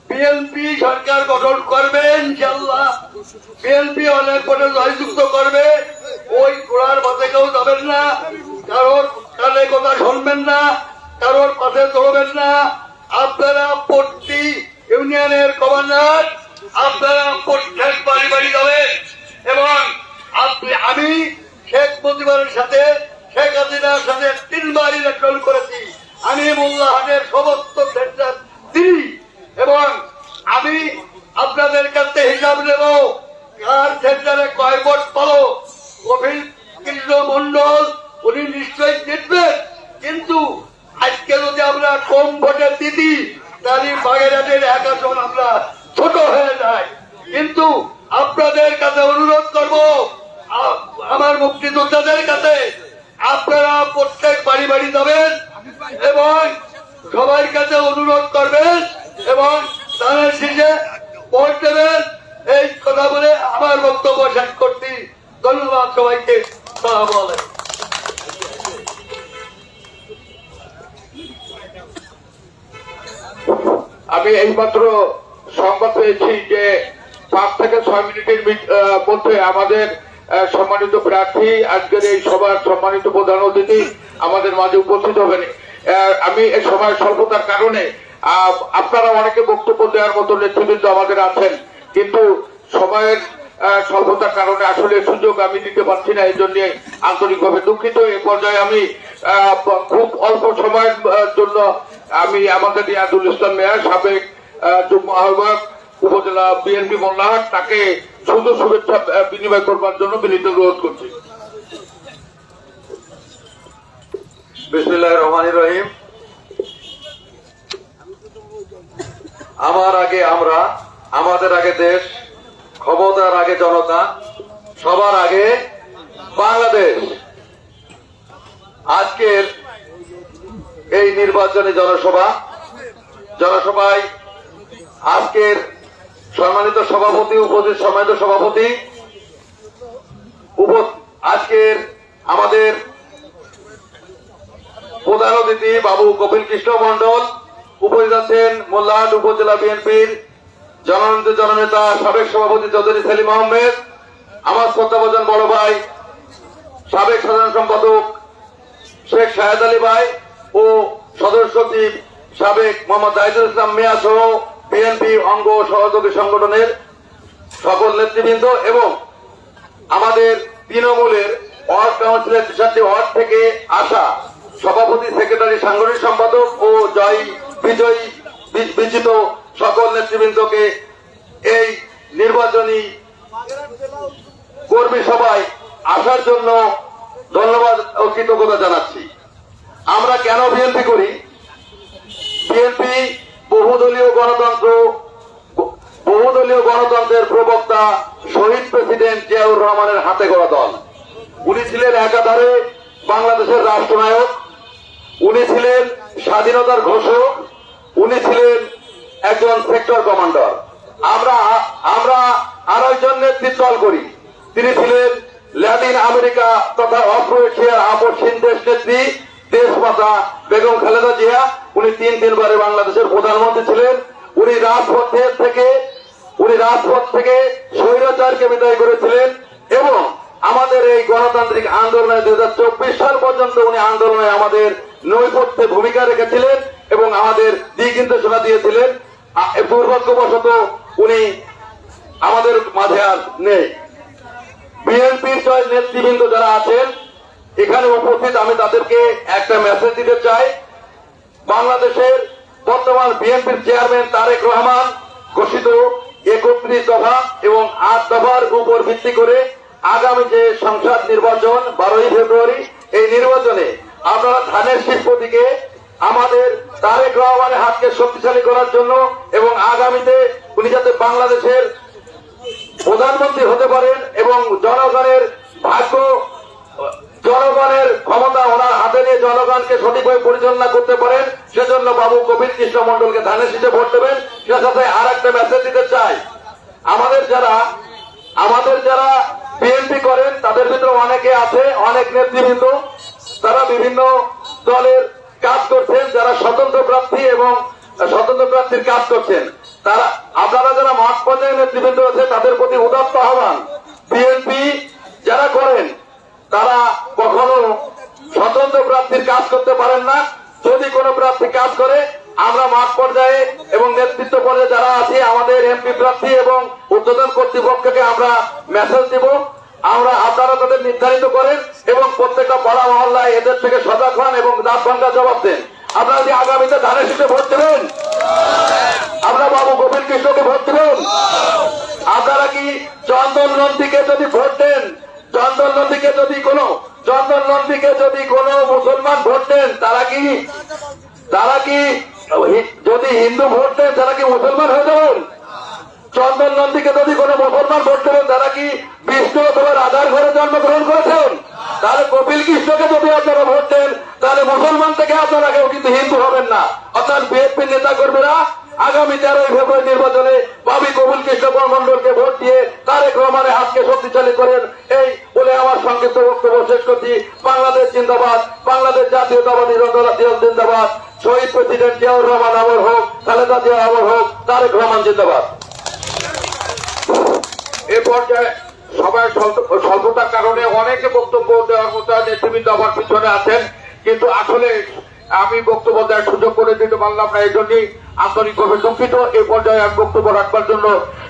[SPEAKER 2] বিএনপি সরকার গঠন করবে ইনশাআল্লাহ, বিএনপি অনেক পরে জয়যুক্ত করবে। ওই ঘোড়ার বাসে কেউ যাবেন না, কারোর কানে কথা শুনবেন না, কারোর পাশে চলবেন না। আপনারা প্রতি ইউনিয়নের গভর্নর, আপনারা প্রত্যেক বাড়ি বাড়ি যাবেন এবং আমি শেখ মুজিবের সাথে, শেখ হাসিনার সাথে 3 বার ইলেকশন করেছি। আমি মোল্লাহাটের সমস্ত সেন্টার দিই এবং আমি আপনাদের কাছে হিসাব নেব কার সেন্টারে কয় ভোট পালো। কপিল কৃষ্ণ মন্ডল উনি নিশ্চয়ই জিতবেন, কিন্তু আজকে যদি আমরা কম ভোটে দিদি তাহলে বাগেরহাটের 1 আসন আমরা ছোট হয়ে যায়। কিন্তু আপনাদের কাছে অনুরোধ করব, আমার মুক্তিযোদ্ধাদের কাছে, আপনারা প্রত্যেক বাড়ি বাড়ি যাবেন এবং সবার কাছে অনুরোধ করবেন এবং তাদের শেষে ভোট দেবেন। এই কথা বলে আমার বক্তব্য শেষ করছি। ধন্যবাদ সবাইকে। আসসালামু আলাইকুম।
[SPEAKER 5] আমি এইমাত্র সংবাদ পেয়েছি যে 5 থেকে 6 মিনিটের মধ্যে আমাদের সম্মানিত প্রার্থী আজকের এই সভার সম্মানিত প্রধান অতিথি আমাদের মাঝে উপস্থিত হবেন। আমি এই সময় স্বল্পতার কারণে আপনারা অনেকে বক্তব্য দেওয়ার মতো নেতৃবৃন্দ আমাদের আছেন, কিন্তু সময়ের স্বল্পতার কারণে আসলে সুযোগ আমি দিতে পারছি না, এই জন্য আন্তরিকভাবে দুঃখিত। এই পর্যায়ে আমি খুব অল্প সময়ের জন্য আমি আমাদের রিয়াজুল ইসলাম মেয়র, সাবেক যুগ্ম আহ্বায়ক উপজেলা বিএনপি মোল্লাহাট, তাকে শুধু শুভেচ্ছা বিনিময় করবার জন্য বিনীত অনুরোধ করছি।
[SPEAKER 2] বিসমিল্লাহির রহমানির রহিম। আমার আগে আমরা, আমাদের আগে দেশ, ক্ষমতার আগে জনতা, সবার আগে বাংলাদেশ। আজকের এই নির্বাচনী জনসভায় আজকের সম্মানিত সভাপতি, উপস্থিত সম্মানিত সভাপতি, আজকের আমাদের প্রধান অতিথি বাবু কপিল কৃষ্ণ মন্ডল, উপস্থিত আছেন মোল্লাহাট উপজেলা বিএনপির জননেতা সাবেক সভাপতি চৌধুরী সেলিম আহমেদ, আমার শ্রদ্ধাভাজন বড় ভাই সাবেক সাধারণ সম্পাদক শেখ শাহেদ আলী ভাই ও সদস্য সচিব সাবেক মোহাম্মদ জাহিদুল ইসলাম মিয়া সহ বিএনপি অঙ্গ সহযোগী সংগঠনের সকল নেতৃবৃন্দ এবং আমাদের তৃণমূলের ওয়ার্ড কাউন্সিলের 3টি ওয়ার্ড থেকে আসা সভাপতি, সেক্রেটারি, সাংগঠনিক সম্পাদক ও বিজয়ী বিজিত সকল নেতৃবৃন্দকে এই নির্বাচনী কর্মী সভায় আসার জন্য ধন্যবাদ ও কৃতজ্ঞতা জানাচ্ছি। আমরা কেন বিএনপি করি? বিএনপি বহুদলীয় গণতন্ত্রের প্রবক্তা শহীদ প্রেসিডেন্ট জিয়াউর রহমানের হাতে গড়া দল। উনি ছিলেন একাধারে বাংলাদেশের রাষ্ট্রনায়ক, উনি ছিলেন স্বাধীনতার ঘোষক, উনি ছিলেন একজন সেক্টর কমান্ডার। আমরা আরো একজন নেতৃত্ব করি, তিনি ছিলেন ল্যাটিন আমেরিকা তথা অস্ট্রো এশিয়ার আপসহীন দেশ নেত্রী, দেশমাতা বেগম খালেদা জিয়া। উনি 3 বারে বাংলাদেশের প্রধানমন্ত্রী ছিলেন। উনি রাজপথ থেকে স্বৈরাচারকে বিদায় করেছিলেন এবং আমাদের এই গণতান্ত্রিক আন্দোলনে 2024 সাল পর্যন্ত উনি আন্দোলনে আমাদের নৈপথ্যে ভূমিকা রেখেছিলেন এবং আমাদের দিক নির্দেশনা দিয়েছিলেন। দুর্ভাগ্যবশত উনি আমাদের মাঝে আর নেই। বিএনপির নেতৃবৃন্দ যারা আছেন এখানে উপস্থিত, আমি তাদেরকে একটা মেসেজ দিতে চাই। বাংলাদেশের বর্তমান বিএনপির চেয়ারম্যান তারেক রহমান ঘোষিত 31 দফা এবং 8 দফার উপর ভিত্তি করে আগামী যে সংসদ নির্বাচন 12ই ফেব্রুয়ারি, এই নির্বাচনে আপনারা ধানের শীষ প্রতীকে আমাদের তারেক রহমানের হাতকে শক্তিশালী করার জন্য এবং আগামীতে উনি যাতে বাংলাদেশের প্রধানমন্ত্রী হতে পারেন এবং জনগণের ভাগ্য, জনগণের ক্ষমতা ওনার হাতে নিয়ে জনগণকে সঠিকভাবে পরিচালনা করতে পারেন, সেজন্য বাবু কপিল কৃষ্ণ মন্ডলকে ধানের শীষে ভোট দেবেন। সেটার সাথে আর একটা মেসেজ দিতে চাই, আমাদের যারা বিএনপি করেন তাদের ভিতরে অনেকে আছে, অনেক নেতৃবৃন্দ, তারা বিভিন্ন দলের কাজ করছেন, যারা স্বতন্ত্র প্রার্থী এবং স্বতন্ত্র প্রার্থীর কাজ করছেন। আপনারা যারা মাঠ পর্যায়ে নেতৃবৃন্দ আছে তাদের প্রতি উদাত্ত আহ্বান, বিএনপি যারা করেন তারা কখনো স্বতন্ত্র প্রার্থীর কাজ করতে পারেন না। যদি কোনো প্রার্থী কাজ করে আমরা মাঠ পর্যায়ে এবং নেতৃত্ব পর্যায়ে যারা আছি আমাদের এমপি প্রার্থী এবং উদ্বোধন কর্তৃপক্ষকে আমরা মেসেজ দিব। আপনারা তাদের নির্ধারিত করেন এবং প্রত্যেকটা পাড়া মহল্লায় এদের থেকে সজাগ হন এবং দাঁত ভাঙ্গা জবাব দেন। আপনারা যদি আগামীতে ধানের শীষে ভোট দেবেন, আমরা বাবু গোবিন্দ কৃষ্ণকে ভোট দেবেন। আপনারা কি চন্দন নন্দীকে যদি ভোট দেন, চন্দন নন্দীকে যদি কোনো মুসলমান ভোট দেন, তারা কি যদি হিন্দু ভোট দেন তারা কি মুসলমান হয়ে যাবেন? চন্দন নন্দীকে যদি কোনো মুসলমান ভোট দেবেন তারা কি বিষ্ণু অথবা রাধার ঘরে জন্মগ্রহণ করেছেন? তাহলে কপিল কৃষ্ণকে যদি আপনারা ভোট দেন তাহলে মুসলমান থেকে আপনারা কেউ কিন্তু হিন্দু হবেন না। অর্থাৎ বিএনপি নেতা কর্মীরা আগামী 13 ফেব্রুয়ারি নির্বাচনে বাবি কপিল কৃষ্ণ মন্ডলকে ভোট দিয়ে তারেক রহমানের হাতকে শক্তিশালী করেন। এই বলে আমার সংক্ষিপ্ত বক্তব্য শেষ করছি। বাংলাদেশ জিন্দাবাদ, বাংলাদেশ জাতীয়তাবাদী দল জিন্দাবাদ, শহীদ প্রেসিডেন্ট জিয়াউর রহমান আমর হোক, খালেদা জিয়া আমর হোক, তারেক রহমান জিন্দাবাদ।
[SPEAKER 5] এ পর্যায়ে সবাই স্বল্পতার কারণে অনেকে বক্তব্য দেওয়ার মতো নেতৃবৃন্দ আমার পিছনে আছেন, কিন্তু আসলে আমি বক্তব্য দেওয়ার সুযোগ করে দিতে পারলাম না, এই জন্যই আন্তরিকভাবে দুঃখিত। এই পর্যায়ে আমি বক্তব্য রাখবার জন্য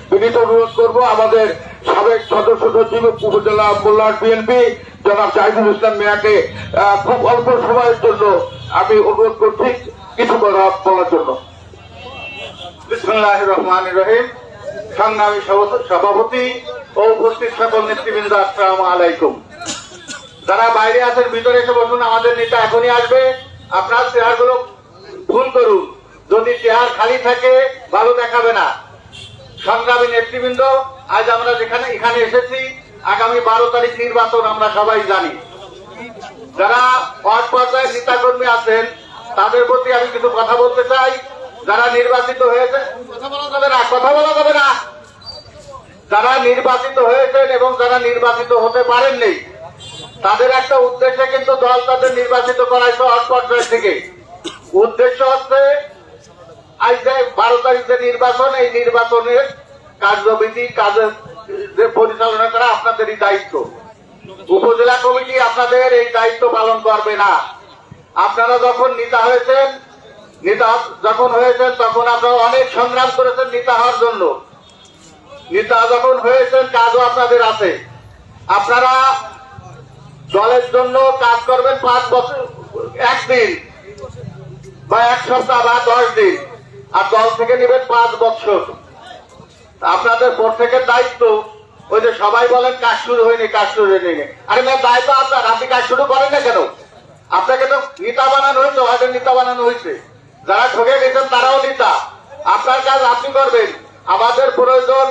[SPEAKER 5] বিনীত অনুরোধ করব আমাদের সাবেক সদস্য সচিব উপজেলা মোল্লাহাট বিএনপি জনাব জাহিদুল ইসলাম মিয়াকে খুব অল্প সময়ের জন্য আমি অনুরোধ করছি কিছু বলার জন্য।
[SPEAKER 3] বিসমিল্লাহির রহমানির রহিম। সংগ্রামী সভাপতি ও উপস্থিত সকল নেতৃবৃন্দ, আসসালামু আলাইকুম। যারা বাইরে আছেন ভিতরে এসে বসুন, আমাদের নেতা এখনই আসবে। আপনার চেয়ার গুলো ফুল করুন, যদি চেয়ার খালি থাকে ভালো দেখাবে না। সংগ্রামী নেতৃবৃন্দ, আজ আমরা এখানে এসেছি, আগামী 12 তারিখ নির্বাচন আমরা সবাই জানি। যারা ওয়ার্ড পর্যায়ে নেতাকর্মী আছেন তাদের প্রতি আমি কিছু কথা বলতে চাই। যারা নির্বাচিত হয়েছে, কথা বলা যাবে না। যারা নির্বাচিত হয়েছেন এবং যারা নির্বাচিত হতে পারেননি তাদের একটা উদ্দেশ্যে কিন্তু দল তাদের নির্বাচিত করাইছে ওয়ার্ড পর্যায় থেকে। উদ্দেশ্য হচ্ছে আজ যে 12 তারিখ যে নির্বাচন, এই নির্বাচনের কার্যবিধি কাজের পরিচালনা করা আপনাদেরই দায়িত্ব। উপজেলা কমিটি আপনাদের এই দায়িত্ব পালন করবে না। আপনারা যখন নেতা হয়েছেন তখন আপনারা অনেক সংগ্রাম করেছেন নেতা হওয়ার জন্য। নেতা যখন হয়েছেন কাজও আপনাদের আছে। আপনারা দলের জন্য কাজ করবেন 5 বছর, 1 দিন বা 1 সপ্তাহ বা 10 দিন, আর দল থেকে নেবেন 5 বছর। আপনাদের প্রত্যেকের দায়িত্ব। ওই যে সবাই বলেন কাজ শুরু হয়নি। আরে দায়িত্ব আপনার, আপনি কাজ শুরু করেন না কেন? আপনাকে তো নেতা বানানো হয়েছে, হয়তো নেতা বানানো হয়েছে। যারা ঠকে গেছেন তারাও নেতা। আপনার কাজ আপনি করবেন। আমাদের প্রয়োজন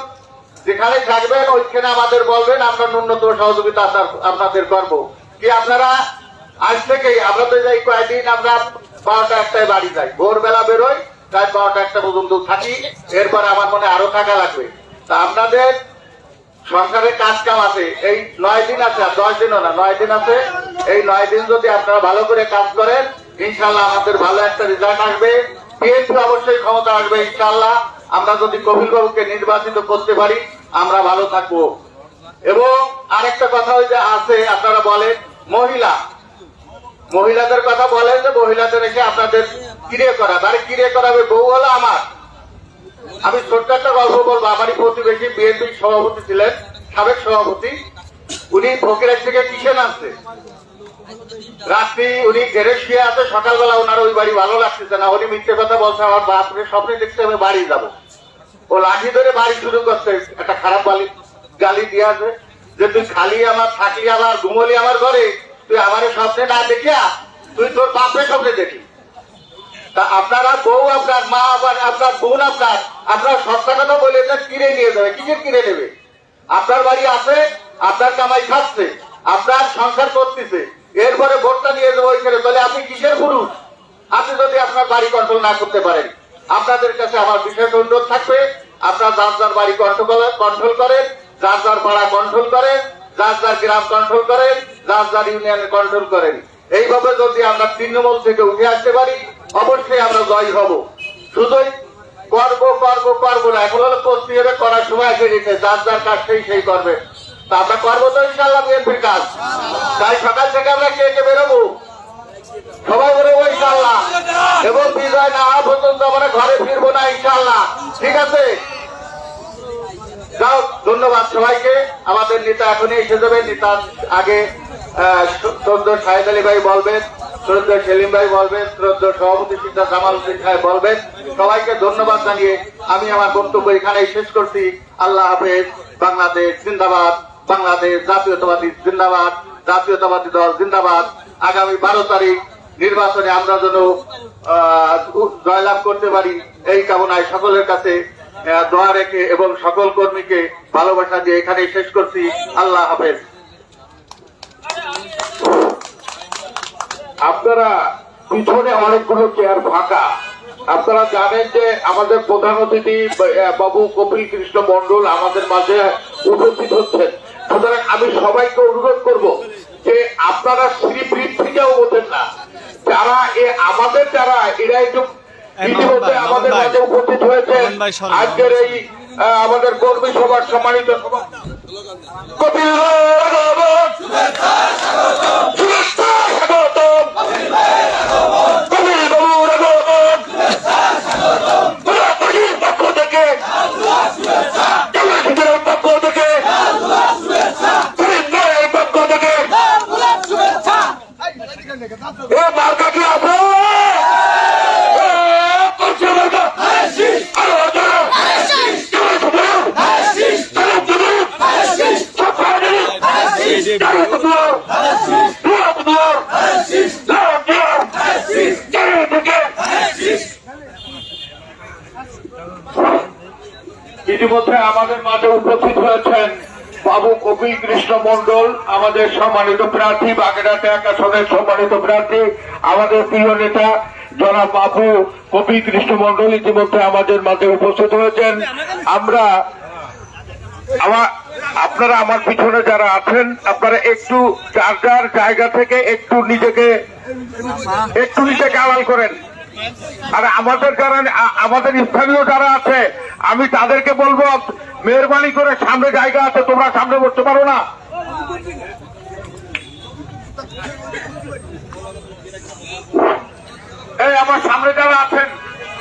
[SPEAKER 3] যেখানে থাকবেন ওইখানে আমাদের বলবেন, আমরা ন্যূনতম সহযোগিতা আপনাদের করবো। কি আপনারা আজ থেকেই, আমরা তো যাই কয়েকদিন আমরা 12টা 1টায় বাড়ি যাই, ভোরবেলা বেরোই, প্রায় 12টা 1টা পর্যন্ত থাকি। এরপর আমার মনে আরো থাকা লাগবে। তা আপনাদের সংসারের কাজ কাম আছে, এই 9 দিন আছে, আর 10 দিনও না, 9 দিন আছে। এই 9 দিন যদি আপনারা ভালো করে কাজ করেন, ইনশাল্লাহ আমাদের ভালো একটা রেজাল্ট আসবে। বিএনপি অবশ্যই ক্ষমতা আসবে ইনশাল্লাহ। আমরা যদি কপিল বাবুকে নির্বাচিত করতে পারি আমরা ভালো থাকবো। এবং আরেকটা কথা ওই যে আছে, আপনারা বলেন মহিলাদের কথা বলেন যে মহিলাদের এসে আপনাদের কিরে করা, তাহলে কিরে করাবে? বউ হলো আমার। আমি ছোট্ট একটা গল্প বলবো। আমারই প্রতিবেশী বিএনপি সভাপতি ছিলেন, সাবেক সভাপতি। উনি ফকিরের থেকে কিসে নামছে, রাত্রি উনি ঘেরে শুয়ে আছে। সকালবেলা ওনার ওই বাড়ি ভালো লাগতেছে না, উনি মিথ্যে কথা বলছে, আমার বাপরে স্বপ্নে দেখতে আমি বাড়ি যাবো। ও লাঠি ধরে বাড়ি শুরু করছে, একটা খারাপ গালি দিয়ে আছে যে তুই খালি আমার থাকলি, আমার ঘুমলি আমার ঘরে, তুই আমার স্বপ্নে না দেখিয়া তুই তোর বাপরে স্বপ্নে দেখি। তা আপনারা বউ আপনার, মা আপনার বোন আপনার সস্তা কথা বলে কিনে নিয়ে যাবে। কিসের কিনে নেবে? আপনার বাড়ি আছে, আপনার কামাই খাচ্ছে, আপনার সংসার করতেছে, এরপরে ভোটটা নিয়ে যাবো ওইখানে। তাহলে আপনি কিসের পুরুষ? আপনি যদি আপনার বাড়ি কন্ট্রোল না করতে পারেন, আপনাদের কাছে আমার বিশেষ অনুরোধ থাকবে, আপনার যার বাড়ি কন্ট্রোল করেন, যার পাড়া কন্ট্রোল করেন, যার গ্রাম কন্ট্রোল করেন, যার ইউনিয়ন কন্ট্রোল করেন। এইভাবে যদি আমরা তৃণমূল থেকে উঠে আসতে পারি অবশ্যই আমরা জয় হব। শুধুই করবো না, এখন হলো করতে হবে, করার সময় এসে গেছে। যার কাজ সেই করবে। তা আমরা করবো তো ইনশাল্লাহ বিএনপির কাজ। তাই সকাল থেকে আমরা কে বেরোবো,
[SPEAKER 5] সবাই বলে ওই ইনশাল্লাহ, এবং বিজয় না হওয়া পর্যন্ত আমরা ঘরে ফিরবো না ইনশাল্লাহ। ঠিক আছে, যাও, ধন্যবাদ সবাইকে। আমাদের নেতা এখনই এসে যাবে। নেতার আগে শ্রদ্ধেয় শাহেদ আলী ভাই বলবেন, শ্রদ্ধেয় সেলিম ভাই বলবেন, শ্রদ্ধেয় সভাপতি সিদ্ধার্থ জামাল উদ্দিন সাহেব বলবেন। সবাইকে ধন্যবাদ জানিয়ে আমি আমার বক্তব্য এখানেই শেষ করছি। আল্লাহ হাফেজ। বাংলাদেশ জিন্দাবাদ, বাংলাদেশ জাতীয়তাবাদী জিন্দাবাদ, জাতীয়তাবাদী দল জিন্দাবাদ। আগামী 12 তারিখ নির্বাচনে আমরা যেন জয়লাভ করতে পারি এই কামনায় সকলের কাছে দোয়া রেখে এবং সকল কর্মীকে ভালোবাসা দিয়ে এখানেই শেষ করছি। আল্লাহ হাফেজ। আপনারা পিছনে অনেকগুলো চেয়ার ফাঁকা। আপনারা জানেন যে আমাদের প্রধান অতিথি বাবু কপিল কৃষ্ণ মন্ডল আমাদের মাঝে উপস্থিত হচ্ছেন। সুতরাং আমি সবাইকে অনুরোধ করব যে আপনারা শ্রীবৃত থেকেও বোঝেন না, যারা আমাদের যারা এরা একটু ইতিমধ্যে আমাদের মাঝে উপস্থিত হয়েছেন আজকের এই আমাদের কর্মী সভার সম্মানিত কপিল ইতিমধ্যে আমাদের মাঝে উপস্থিত হয়েছেন বাবু কপিল কৃষ্ণ মন্ডল, আমাদের সম্মানিত প্রার্থী, বাগেরহাট এক আসনের সম্মানিত প্রার্থী, আমাদের প্রিয় নেতা জনাব বাবু কপিল কৃষ্ণ মন্ডল ইতিমধ্যে আমাদের মাঝে উপস্থিত হয়েছেন। আপনারা আমার পিছনে যারা আছেন, আপনারা একটু যার যার জায়গা থেকে একটু নিজেকে আড়াল করেন। আর আমাদের স্থানীয় যারা আছে আমি তাদেরকে বলবো মেহরবানি করে সামনে জায়গা আছে, তোমরা সামনে বসতে পারো না। এই আমার সামনে যারা আছেন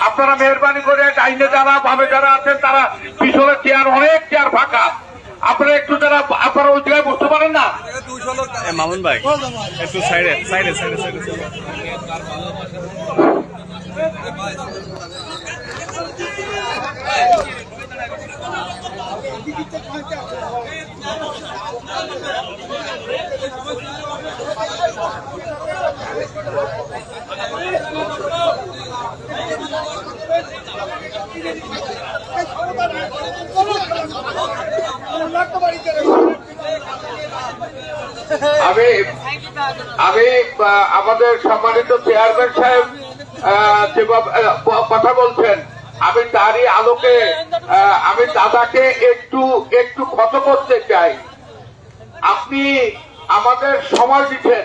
[SPEAKER 5] আপনারা মেহরবানি করে, ডাইনে যারা বামে যারা আছেন তারা পিছনে চেয়ার, অনেক চেয়ার ফাঁকা, আপনারা একটু যারা আপনারা ওই জায়গায় বসতে পারেন না।
[SPEAKER 7] মামুন ভাই একটু সাইডে সাইডে সাইডে সাইডে
[SPEAKER 5] আমি আমাদের সম্মানিত চেয়ারম্যান সাহেব যেভাবে কথা বলছেন, আমি তারই আলোকে আমি দাদাকে একটু ক্ষত করতে চাই। আপনি আমাদের সময় দিচ্ছেন,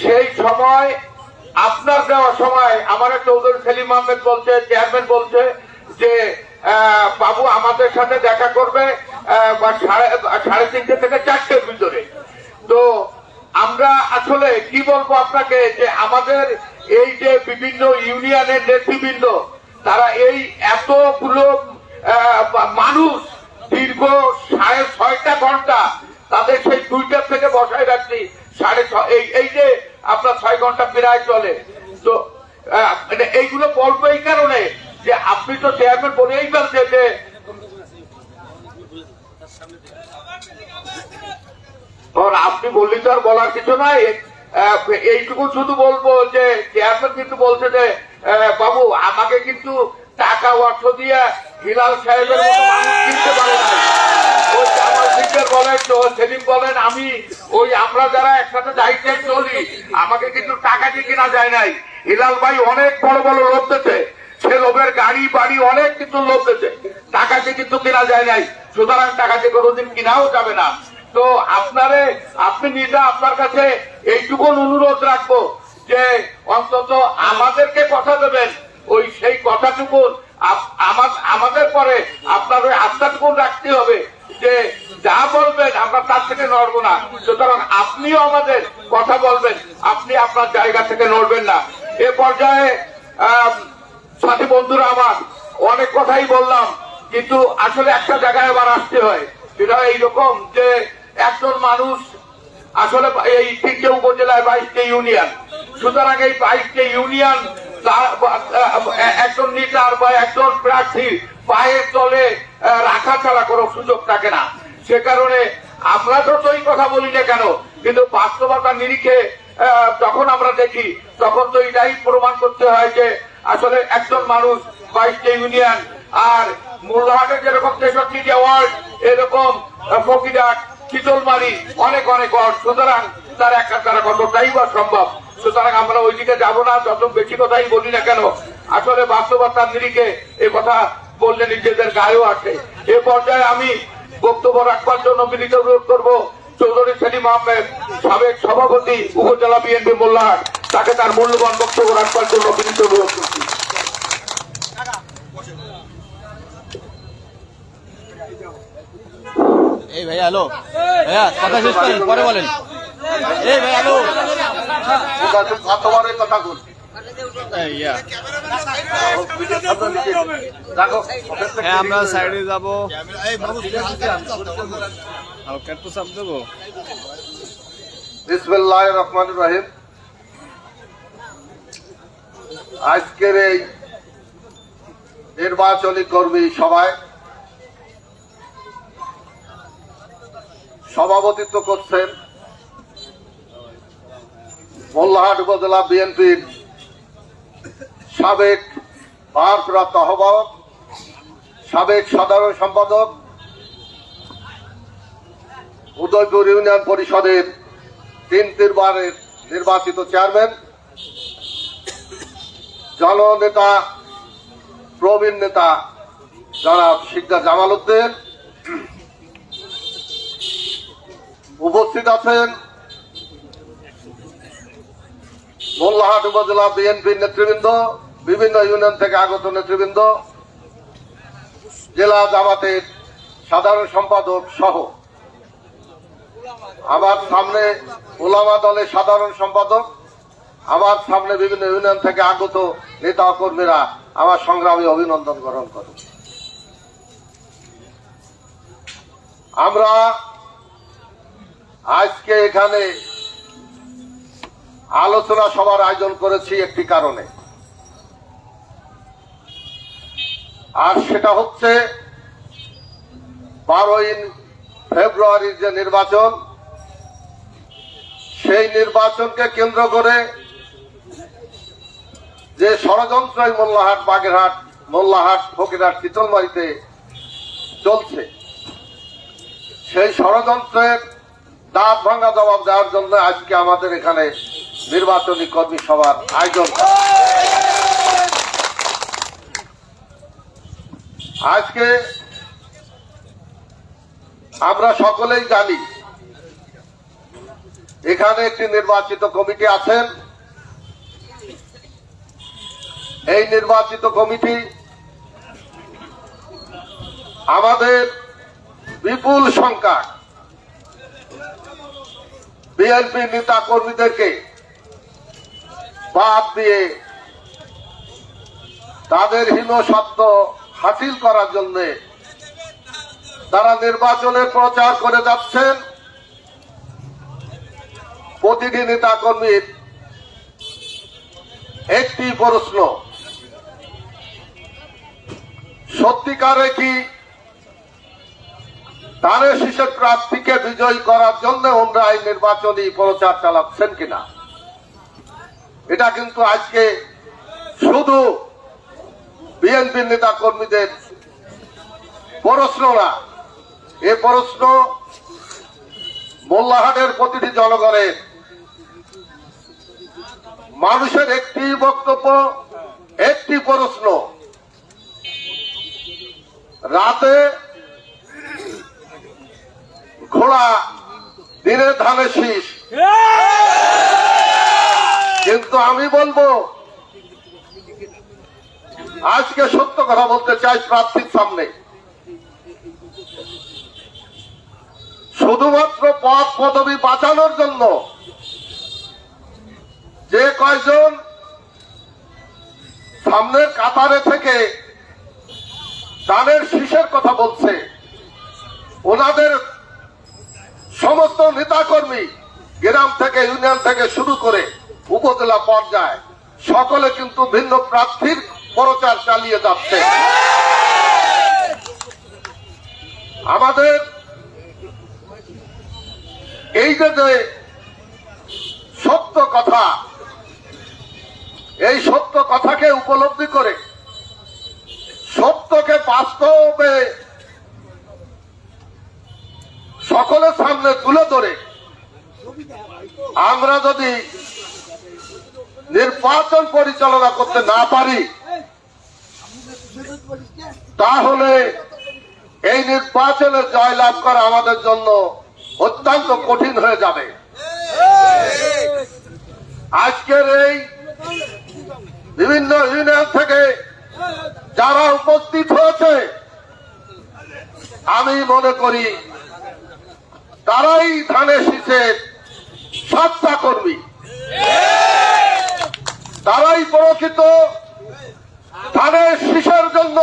[SPEAKER 5] সেই সময় আপনার দেওয়ার সময় আমার চৌধুরী সেলিম আহমেদ বলছে, চেয়ারম্যান বলছে যে বাবু আমাদের সাথে দেখা করবে 3:30 থেকে 4টের ভিতরে। তো আমরা আসলে কি বলবো আপনাকে, যে আমাদের এই যে বিভিন্ন ইউনিয়নের নেতৃবৃন্দ তারা এই এতগুলো মানুষ দীর্ঘ 6.5 ঘন্টা তাদের সেই 2টা থেকে বসায় রাখছি 6:30, এই যে আপনার 6 ঘন্টা প্রায় চলে। তো এইগুলো বলবো এই কারণে যে আপনি তো চেয়ারম্যান বলেই বলছে যে আপনি বললি তো আর বলার কিছু নাই। এইটুকু শুধু বলবো যে চেয়ারম্যান কিন্তু বলছে যে বাবু আমাকে কিন্তু টাকা অর্থ দিয়ে হিলাল সাহেবের মতো মানুষ কিনতে পারে না। ওই জামাল সিদ্দিক বলেন, সেলিম বলেন, আমরা যারা একসাথে দায়িত্বে চলি আমাকে কিন্তু টাকা দিয়ে কেনা যায় নাই। হিলাল ভাই অনেক বড় বড় লোভ দিতে, সে লোভের গাড়ি বাড়ি অনেক কিন্তু লোভ দিতে, টাকাকে কিন্তু কেনা যায় নাই। সুতরাং টাকাকে কোনোদিন কেনাও যাবে না। তো আপনি নিজে আপনার কাছে এইটুকু অনুরোধ রাখবো যে অন্তত আমাদেরকে কথা দেবেন, সেই কথাটুকু আমাদের পরে আপনার ওই আস্থাটুকু রাখতে হবে যে যা বলবেন আমরা তার থেকে নড়বো না, সুতরাং আপনিও আমাদের কথা বলবেন, আপনি আপনার জায়গা থেকে নড়বেন না। এ পর্যায়ে সাথী বন্ধুরা আমার অনেক কথাই বললাম, কিন্তু আসলে একটা জায়গায় আবার আসতে হয়, সেটা এইরকম যে একজন মানুষ আসলে এই 3টে উপজেলায় 22টে ইউনিয়ন, সুতরাং এই 22টে ইউনিয়ন একজন নেতার বা একজন প্রার্থী পায়ের তলে রাখা ছাড়া কোনো সুযোগ থাকে না। সে কারণে আমরা যতই কথা বলি না কেন, কিন্তু বাস্তবতার নিরিখে যখন আমরা দেখি তখন তো এটাই প্রমাণ করতে হয় যে আসলে একজন মানুষ 22টে ইউনিয়ন, আর মোল্লাহাটে যেরকম 63টে ওয়ার্ড, এরকম ফকিরহাট, শীতলমারি অনেক অনেক ওয়ার্ড, সুতরাং তার একা দ্বারা কতটাই বা সম্ভব। সুতরাং আমরা ওইদিকে যাব না, যত বেশি কথাই বলি না কেন, আসলে বাস্তবতার নিরিখে এ কথা বললে নিজেদের গায়েও আসে। এ পর্যায়ে আমি বক্তব্য রাখবার জন্য বিনীত অনুরোধ করবো চৌধুরী সেলিম আহমেদ, সাবেক সভাপতি উপজেলা বিএনপি মোল্লাহাট, তাকে তার মূল্যবান বক্তব্য রাখবার জন্য বিনীত অনুরোধ করছি।
[SPEAKER 7] এই ভাই হ্যালো ভাইয়া কথা শেষ করেন পরে বলেন। এই ভাই হ্যালো
[SPEAKER 1] তোমার কথা বল।
[SPEAKER 7] হ্যাঁ আমরা সাইডে যাবো, হালকা একটু চাপ দেবো।
[SPEAKER 1] বিসমিল্লাহির রহমানির রহিম। আজকের এই নির্বাচনী কর্মী সভায় সভাপতিত্ব করছেন মোল্লাহাট উপজেলা বিএনপির সাবেক ভারপ্রাপ্ত আহ্বায়ক, সাবেক সাধারণ সম্পাদক, উদয়পুর ইউনিয়ন পরিষদের 3 বারের নির্বাচিত চেয়ারম্যান, জননেতা, প্রবীণ নেতা জনাব শিকদার জামাল উদ্দিন, উপস্থিত আছেন মোল্লাহাট উপজেলা বিএনপির নেতৃবৃন্দ, বিভিন্ন ইউনিয়ন থেকে আগত নেতৃবৃন্দ, জেলা জামাতের সাধারণ সম্পাদক সহ আমার সামনে ওলামা দলের সাধারণ সম্পাদক, আমার সামনে বিভিন্ন ইউনিয়ন থেকে আগত নেতা কর্মীরা আমার সংগ্রামী অভিনন্দন গ্রহণ করুন। আমরা আজকে এখানে আলোচনা সভার আয়োজন করেছি একটি কারণে, আর সেটা হচ্ছে 12ই ফেব্রুয়ারির যে নির্বাচন, সেই নির্বাচনকে কেন্দ্র করে যে ষড়যন্ত্র মোল্লাহাট, বাগেরহাট, মোল্লাহাট, ফকিরহাট, শীতলমারিতে চলছে, সেই ষড়যন্ত্রের দাঁত ভাঙা জবাব দেওয়ার জন্য আজকে আমাদের এখানে নির্বাচনী কর্মী সভার আয়োজন। আজকে আমরা সকলেই জানি এখানে একটি নির্বাচিত কমিটি আছেন। এই নির্বাচিত কমিটি আমাদের বিপুল সংখ্যা বিএনপি নেতা কর্মীদেরকে বাদ দিয়ে তাদের হীন স্বার্থ হাসিল করার জন্য তারা নির্বাচনের প্রচার করে যাচ্ছেন। প্রতিটি নেতা কর্মীর একটি প্রশ্ন, সত্যিকারে কি ধানের শীষের প্রার্থীকে বিজয়ী করার জন্য ওনারা এই নির্বাচনী প্রচার চালাচ্ছেন কিনা? এটা কিন্তু আজকে শুধু বিএনপি নেতা কর্মীদের প্রশ্ন না, এ প্রশ্ন মোল্লাহাটের প্রতিটি জনগণের। মানুষের একটি বক্তব্য, একটি প্রশ্ন, রাতে ঘোড়া, দিনে ধানের শীষ। কিন্তু আমি বলবো, আজকে সত্য কথা বলতে চাই প্রার্থীর সামনে, শুধুমাত্র পদ পদবি বাঁচানোর জন্য যে কয়জন সামনের কাতারে থেকে ধানের শীষের কথা বলছে, ওনাদের সমস্ত নেতাকর্মী গ্রাম থেকে, ইউনিয়ন থেকে শুরু করে উপজেলা পর্যায়ে সকলে কিন্তু ভিন্ন প্রার্থীর প্রচার চালিয়ে যাচ্ছে। আমাদের এই যে সত্য কথা, এই সত্য কথাকে উপলব্ধি করে সত্যকে বাস্তবে সকলের সামনে তুলে ধরে আমরা যদি নির্বাচন পরিচালনা করতে না পারি, তাহলে এই নির্বাচনে জয়লাভ করা আমাদের জন্য অত্যন্ত কঠিন হয়ে যাবে। আজকের এই বিভিন্ন ইউনিয়ন থেকে যারা উপস্থিত হয়েছে, আমি মনে করি তারাই ধানের শীষের সত্তা কর্মী, তারাই প্রকৃত ধানের শীষের জন্য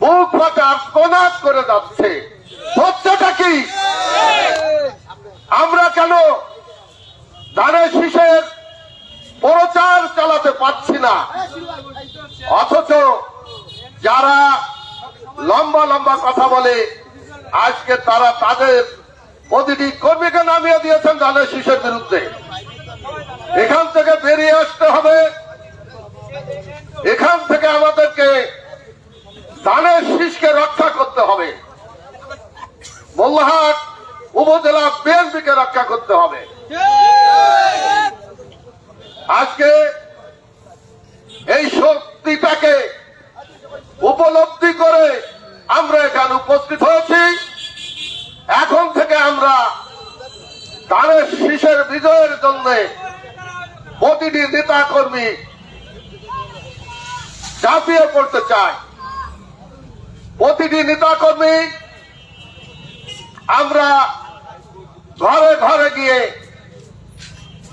[SPEAKER 1] বুক ফাটে আত্মনাদ করে যাচ্ছে। হচ্ছেটা কি? আমরা কেন ধানের শীষের প্রচার চালাতে পারছি না, অথচ যারা লম্বা লম্বা কথা বলে আজকে তারা তাদের প্রতিটি কর্মীকে নামিয়ে দিয়েছেন ধানের শীষের বিরুদ্ধে। এখান থেকে বেরিয়ে আসতে হবে, এখান থেকে আমাদেরকে ধানের শীষকে রক্ষা করতে হবে, মোল্লাহাট উপজেলা বিএনপিকে রক্ষা করতে হবে। আজকে এই শক্তিটাকে উপলব্ধি করে আমরা এখানে উপস্থিত হয়েছি। এখন থেকে আমরা ধানের শীষের বিজয়ের জন্য প্রতিটি নেতা কর্মী ঝাঁপিয়ে পড়তে চাই। প্রতিটি নেতা কর্মী আমরা ঘরে ঘরে গিয়ে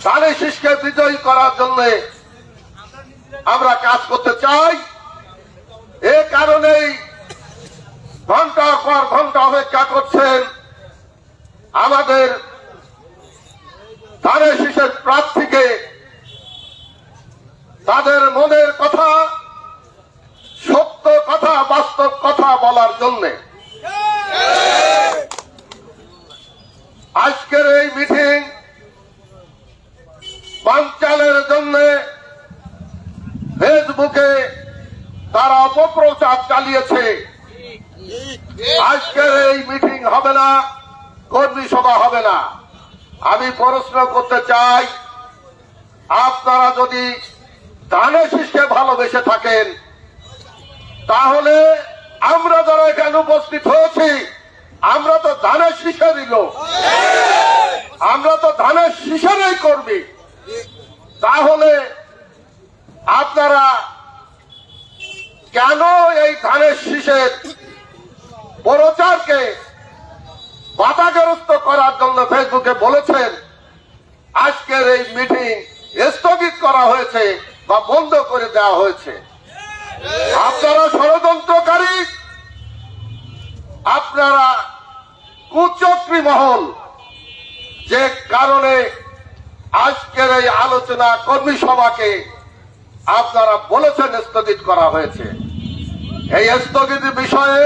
[SPEAKER 1] ধানের শীষকে বিজয়ী করার জন্য আমরা কাজ করতে চাই। এ কারণেই ঘন্টার পর ঘন্টা অপেক্ষা করছেন আমাদের ধানের শীষের প্রার্থীকে তাদের মনের কথা, সত্য কথা, বাস্তব কথা বলার জন্য। আজকের এই মিটিং বানচালের জন্য ফেসবুকে তারা অপপ্রচার চালিয়েছে। আজকের এই মিটিং হবে না, কর্মী সভা হবে না। আমি প্রশ্ন করতে চাই, আপনারা যদি ধানের শীষকে ভালোবেসে থাকেন, তাহলে আমরা যারা এখানে উপস্থিত হয়েছি, আমরা তো ধানের শীষেরই লোক, আমরা তো ধানের শীষেরই কর্মী। তাহলে আপনারা কেন এই ধানের শীষের প্রচারকে বাধাগ্রস্ত করার জন্য ফেসবুকে বলেছেন আজকের এই মিটিং স্থগিত করা হয়েছে বা বন্ধ করে দেওয়া হয়েছে? আপনারা ষড়যন্ত্রকারী, আপনারা কুচক্রী মহল, যে কারণে আজকের এই আলোচনা কর্মী সভাকে আপনারা বলেছেন স্থগিত করা হয়েছে। এই স্থগিত বিষয়ে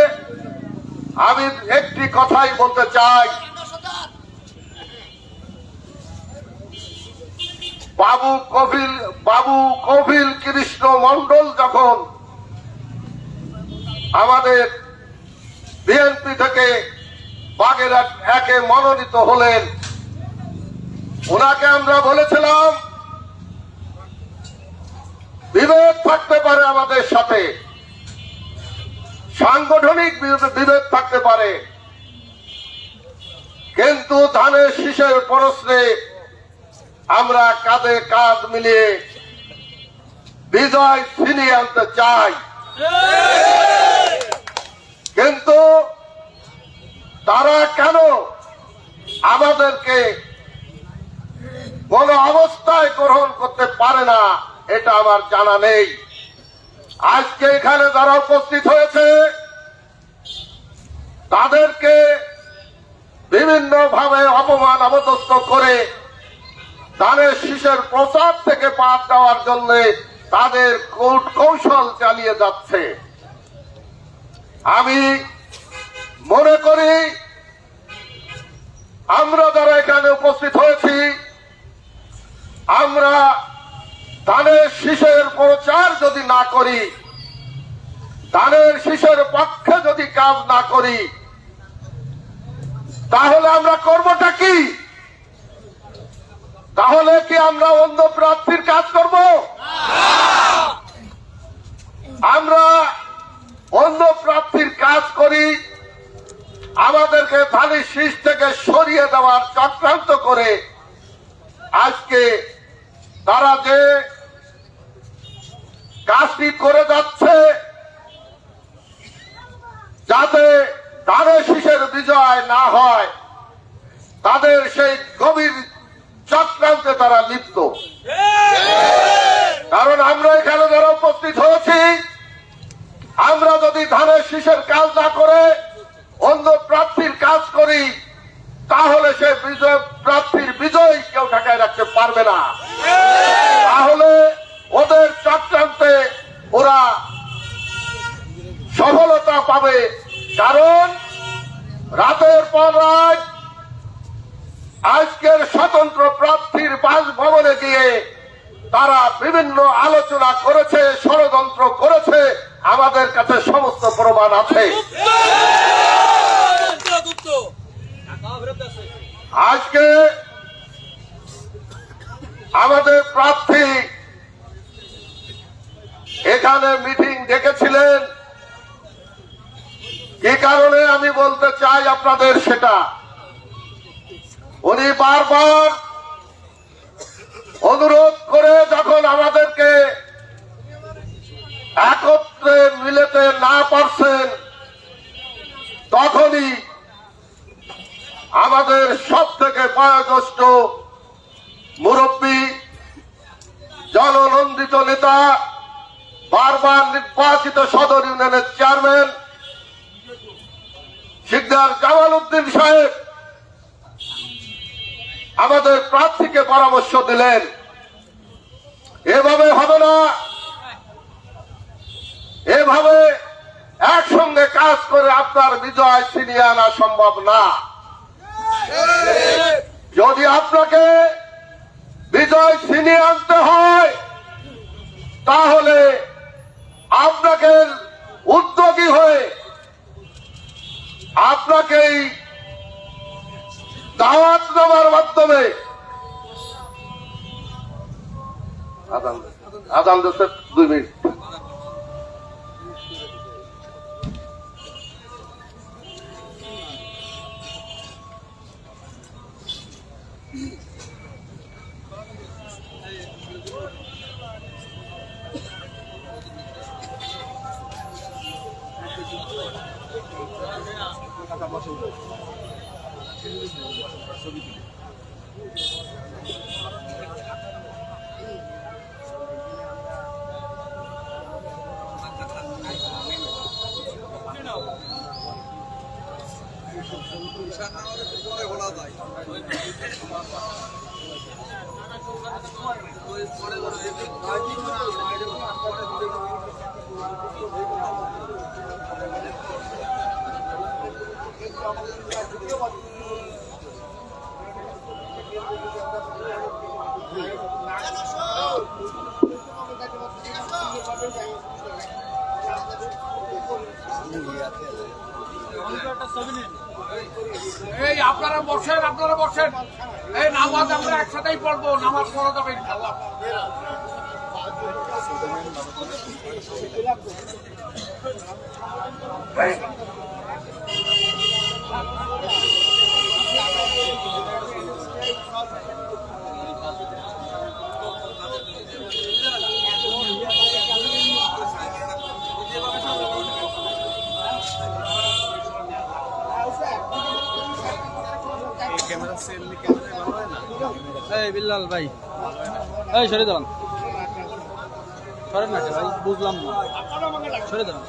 [SPEAKER 1] আমি একটি কথাই বলতে চাই, বাবু কপিল কৃষ্ণ মন্ডল যখন আমাদের বিএনপি থেকে বাগেরহাট একে মনোনীত হলেন, ওনাকে আমরা বলেছিলাম বিভেদ থাকতে পারে আমাদের সাথে, সাংগঠনিক বিভেদ থাকতে পারে, কিন্তু ধানের শীষের প্রশ্নে আমরা কাঁধে কাঁধ মিলিয়ে বিজয় ছিনিয়ে আনতে চাই। কিন্তু
[SPEAKER 2] তারা কেন আমাদেরকে কোন অবস্থায় গ্রহণ করতে পারে না এটা আমার জানা নেই। আজকে এখানে যারা উপস্থিত হয়েছে তাদেরকে বিভিন্ন ভাবে অপমান অপদস্থ করে ধানের শীষের প্রচার থেকে বাদ দেওয়ার জন্য তাদের কৌশল চালিয়ে যাচ্ছে। আমি মনে করি আমরা যারা এখানে উপস্থিত হয়েছি আমরা ধানের শীষের প্রচার যদি না করি, ধানের শীষের পক্ষে যদি কাজ না করি, তাহলে আমরা করবটা কি? তাহলে কি আমরা অন্য প্রার্থীর কাজ করব? আমরা অন্য প্রার্থীর কাজ করি, আমাদেরকে ধানের শীষ থেকে সরিয়ে দেওয়ার চক্রান্ত করে আজকে তারা যে কাজটি করে যাচ্ছে যাতে ধানের শীষের বিজয় না হয়, তাদের সেই গভীর চক্রান্তে তারা লিপ্ত। কারণ আমরা এখানে যারা উপস্থিত হয়েছি, আমরা যদি ধানের শীষের কাজ না করে অন্য প্রার্থীর কাজ করি, তাহলে সে প্রার্থীর বিজয় কেউ ঠেকায় রাখতে পারবে না। তাহলে ওদের চক্রান্তে ওরা সফলতা পাবে। কারণ রাতের পর রাত আজকের স্বতন্ত্র প্রার্থীর বাসভবনে গিয়ে তারা বিভিন্ন আলোচনা করেছে, ষড়যন্ত্র করেছে, আমাদের কাছে সমস্ত প্রমাণ আছে। আজকে আমাদের প্রার্থী এখানে মিটিং ডেকেছিলেন, কি কারণে আমি বলতে চাই আপনাদের সেটা। উনি বারবার অনুরোধ করে যখন আমাদেরকে একত্রে মিলেতে না পারছেন, তখনই আমাদের সব থেকে বয়োজ্যেষ্ঠ মুরব্বী, জননন্দিত নেতা, বারবার নির্বাচিত সদর ইউনিয়নের চেয়ারম্যান শিকদার জামাল উদ্দিন সাহেব আমাদের প্রার্থীকে পরামর্শ দিলেন, এভাবে হবে না, এভাবে একসঙ্গে কাজ করে আপনার বিজয় ছিনিয়ে আনা সম্ভব না। যদি আপনাকে বিজয় ছিনিয়ে আনতে হয়, তাহলে আপনাকে উদ্যোগী হয়ে আপনাকেই দাওয়াত দেওয়ার মাধ্যমে আদান দিতে 2 মিনিট।
[SPEAKER 6] এই আপনারা বসেন, এই নামাজ আমরা একসাথেই পড়বো, নামাজ পড়া যাবে ইনশাআল্লাহ।
[SPEAKER 7] এই বিল্লাল ভাই, এই সরে দাঁড়ান, সরেন না ভাই, বুঝলাম না, সরে দাঁড়ান।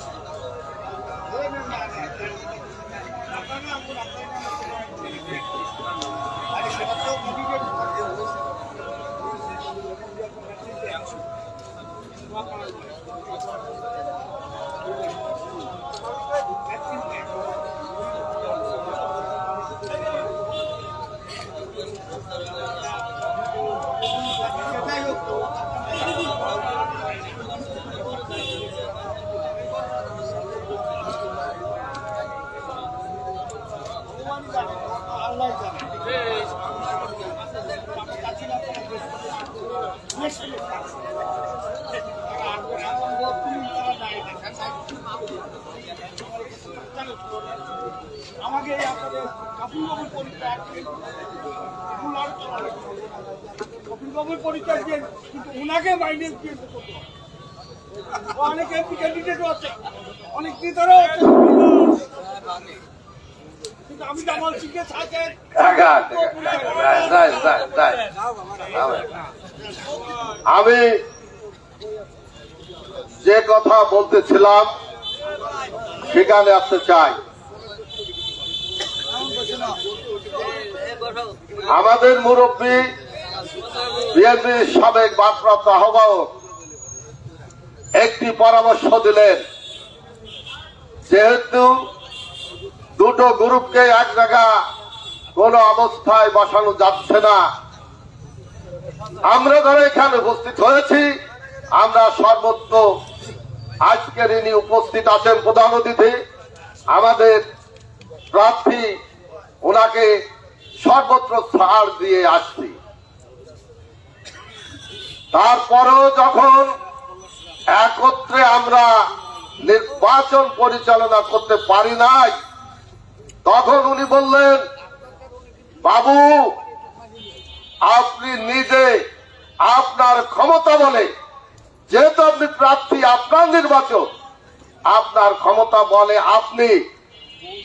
[SPEAKER 8] আমাকে আপনাদের কপিলবাবুর পরিচয় কপিলবাবুর পরিচয় দিয়ে কিন্তু ওনাকে মাইনে দিয়ে অনেক এমপি ক্যান্ডিডেটও আছে, অনেক নেতারাও আছে, কিন্তু আমি জামাল সিংকে সাথে
[SPEAKER 2] আমি যে কথা বলতেছিলাম সেখানে আসতে চাই। আমাদের মুরব্বী বিএনপির সাবেক ভারপ্রাপ্ত আহ্বায়ক একটি পরামর্শ দিলেন, যেহেতু দুটো গ্রুপকে এক জায়গা কোন অবস্থায় বসানো যাচ্ছে না, আমরা যারা এখানে উপস্থিত হয়েছি আমরা সর্বত্র আজকের ইনি উপস্থিত আছেন প্রধান অতিথি, আমাদের প্রার্থী, ওনাকে সর্বত্র ছাড় দিয়ে আসছি। তারপরেও যখন একত্রে আমরা নির্বাচন পরিচালনা করতে পারি নাই, তখন উনি বললেন, বাবু আপনি নিজে আপনার ক্ষমতা বলে, যেহেতু আপনি প্রার্থী, আপনার নির্বাচন, আপনার ক্ষমতা বলে আপনি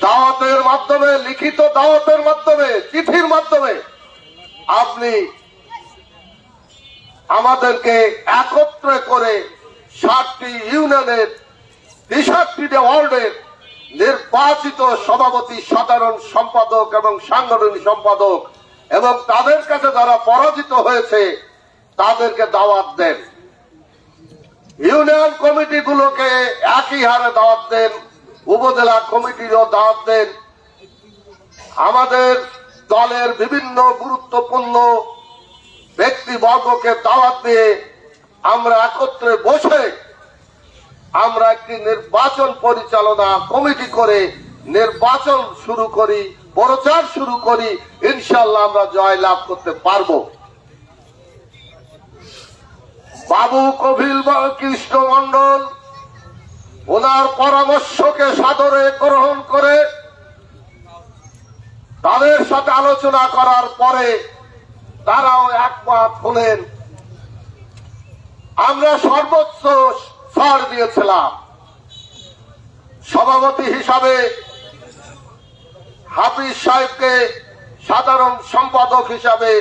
[SPEAKER 2] দাওয়াতের মাধ্যমে, লিখিত দাওয়াতের মাধ্যমে, চিঠির মাধ্যমে আপনি আমাদেরকে একত্রে করে 60টি ইউনিয়নের 63টি ওয়ার্ডের নির্বাচিত সভাপতি, সাধারণ সম্পাদক এবং সাংগঠনিক সম্পাদক এবং তাদের কাছে যারা পরাজিত হয়েছে তাদেরকে দাওয়াত দেন। ইউনিয়ন কমিটিগুলোকে একই হারে দাওয়াত দেন, উপজেলা কমিটিরও দাওয়াত দেন। আমাদের দলের বিভিন্ন গুরুত্বপূর্ণ ব্যক্তিবর্গকে দাওয়াত দিয়ে আমরা একত্রে বসে আমরা একটি নির্বাচন পরিচালনা কমিটি করে নির্বাচন শুরু করি, প্রচার শুরু করি, ইনশাআল্লাহ আমরা জয় লাভ করতে পারবো। বাবু কপিল কৃষ্ণ মন্ডল ওনার পরামর্শকে সাদরে গ্রহণ করে তাদের সাথে আলোচনা করার পরে তারাও একমত হলেন। আমরা সর্বোচ্চ ছাড় দিয়েছিলাম। সভাপতি হিসাবে হাফিজ সাহেবকে, সাধারণ সম্পাদক হিসাবে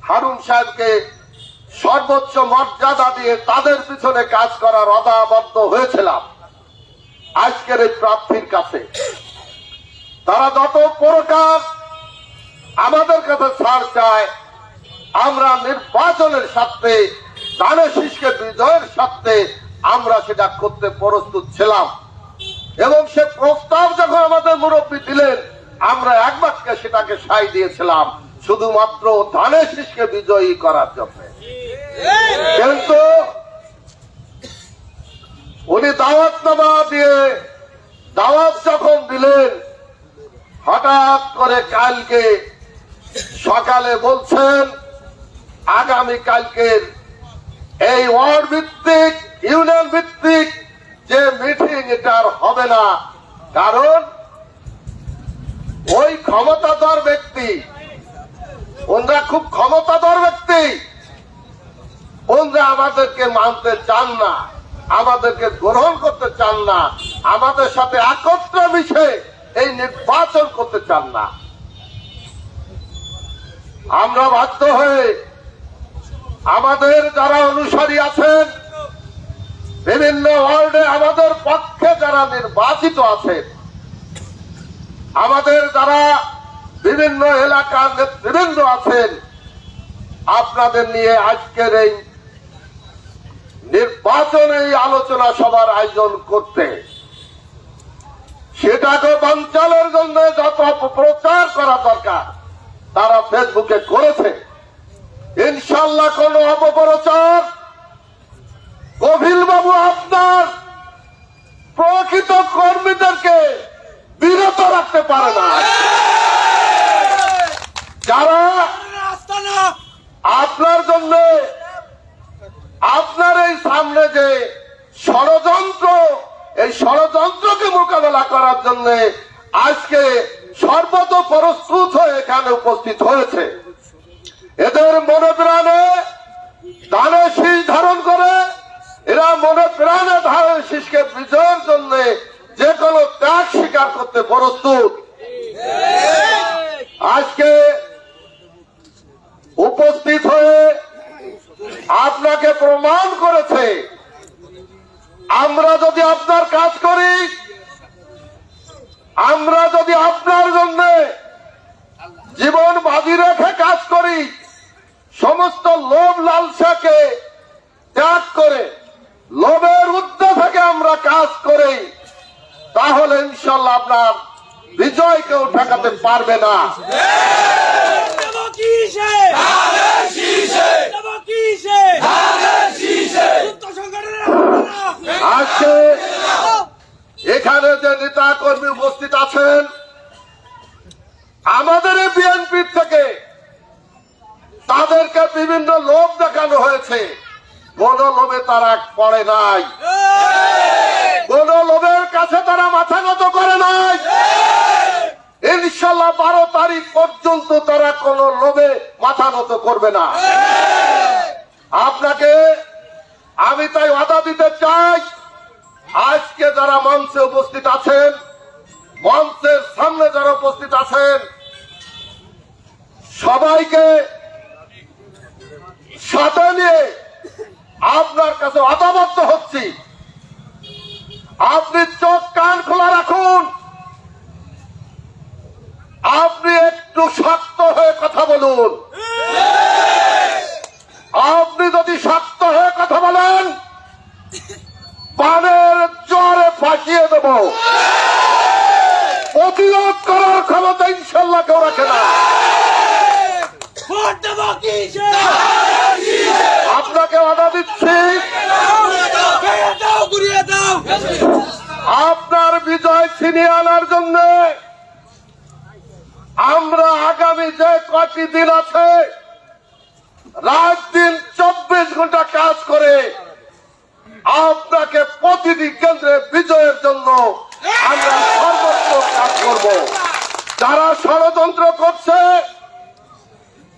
[SPEAKER 2] হারুন সাহেবকে সর্বোচ্চ মর্যাদা দিয়ে তাদের পিছনে কাজ করার অদাবদ্ধ হয়েছিলাম। আজকের এই প্রার্থীর কাছে তারা যত প্রকার আমাদের কাছে ছাড় চায়, আমরা নির্বাচনের স্বার্থে, ধানের শীষকে বিজয়ের স্বার্থে আমরা সেটা করতে প্রস্তুত ছিলাম। এবং সে প্রস্তাব যখন আমাদের মুরব্বী দিলেন, আমরা এক বাক্যে সেটাকে সাই দিয়েছিলাম, শুধুমাত্র ধানের শীষকে বিজয়ী করার জন্য। কিন্তু উনি দাওয়াতনামা দিয়ে দাওয়াত যখন দিলেন, হঠাৎ করে কালকে সকালে বলছেন আগামী কালকের এই ওয়ার্ড ভিত্তিক, ইউনিয়ন ভিত্তিক যে মিটিং, এটা আর হবে না। কারণ ওই ক্ষমতাধর ব্যক্তি, ওনারা খুব ক্ষমতাধর ব্যক্তি, ওনারা আমাদেরকে মানতে চান না, আমাদেরকে গ্রহণ করতে চান না, আমাদের সাথে একত্রে মিশে এই নির্বাচন করতে চান না। আমরা বাধ্য হয়ে আমাদের যারা অনুসারী আছেন বিভিন্ন ওয়ার্ডে, আমাদের পক্ষে যারা নির্বাচিত আছেন, আমাদের যারা বিভিন্ন এলাকার নেতৃবৃন্দ আছেন, আপনাদের নিয়ে আজকের এই নির্বাচনে এই আলোচনা সভার আয়োজন করতে, সেটাকে বানচালের জন্য যত অপপ্রচার করা দরকার তারা ফেসবুকে করেছে। ইনশাল্লাহ কোন অপপ্রচার কফিল বাবু আপনার প্রকৃত কর্মীদেরকে বিরত রাখতে পারে না। যারা আপনার জন্য, আপনার এই সামনে যে ষড়যন্ত্র, এই ষড়যন্ত্রকে মোকাবেলা করার জন্য আজকে সর্বত প্রস্তুত হয়ে এখানে উপস্থিত হয়েছে, এদের মনে প্রাণে ধানের শীষ ধারণ করে, এরা মনে প্রাণে ধানের শীষকে বিজয়ের জন্য যে কোনো ত্যাগ স্বীকার করতে প্রস্তুত। আজকে উপস্থিত হয়ে আপনাকে প্রমাণ করেছে আমরা যদি আপনার কাজ করি, আমরা যদি আপনার জন্য জীবন বাজি রেখে কাজ করি, সমস্ত লোভ লালসাকে ত্যাগ করে লোভের ঊর্ধ্বে থেকে আমরা কাজ করি, তাহলে ইনশাল্লাহ আপনার বিজয় কেউ ঠেকাতে পারবে না। আজকে এখানে যে নেতা কর্মী উপস্থিত আছেন, আমাদের বিএনপি থেকে তাদেরকে বিভিন্ন লোভ দেখানো হয়েছে, কোন লোভে তারা পড়ে নাই, কোন লোভের কাছে তারা মাথা নত করে নাই। ইনশাল্লাহ 12 তারিখ পর্যন্ত তারা কোন লোভে মাথা নত করবে না। আপনাকে আমি তাই ওয়াদা দিতে চাই, আজকে যারা মঞ্চে উপস্থিত আছেন, মঞ্চের সামনে যারা উপস্থিত আছেন, সবাইকে সাথে নিয়ে আপনার কাছে ওয়াদাবদ্ধ হচ্ছি, আপনি চোখ কান খোলা রাখুন, আপনি একটু শক্ত হয়ে কথা বলুন। আপনি যদি শক্ত হয়ে কথা বলেন, পানের জ্বরে ফাঁসিয়ে দেব। প্রতিরোধ করার ক্ষমতা ইনশাল্লাহ কেউ রাখে না। আপনাকে বাধা দিচ্ছি, আপনার বিজয় ছিনিয়ে আনার জন্য আমরা আগামী যে কটি দিন আছে, রাত দিন 24 ঘন্টা কাজ করে আপনাকে প্রতিটি কেন্দ্রে বিজয়ের জন্য আমরা সর্বোচ্চ কাজ করব। যারা ষড়যন্ত্র করছে,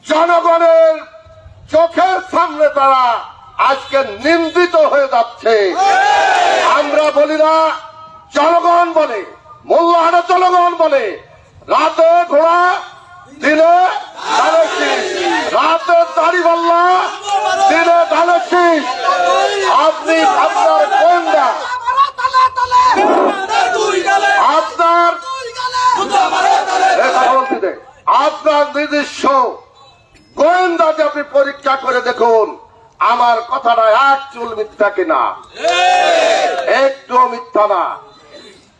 [SPEAKER 2] জনগণের চোখের সামনে তারা আজকে নিন্দিত হয়ে যাচ্ছে। আমরা বলি না, জনগণ বলে, মোল্লাহাটের জনগণ বলে, রাতে ঘোড়া দিনে ধানের শীষ, রাতে দাড়িপাল্লা দিনে ধানের শীষ। আপনি আপনার গোয়েন্দা, আপনার নিজস্ব গোয়েন্দাকে আপনি পরীক্ষা করে দেখুন আমার কথাটা এক চুল মিথ্যা কিনা, একটু মিথ্যা না।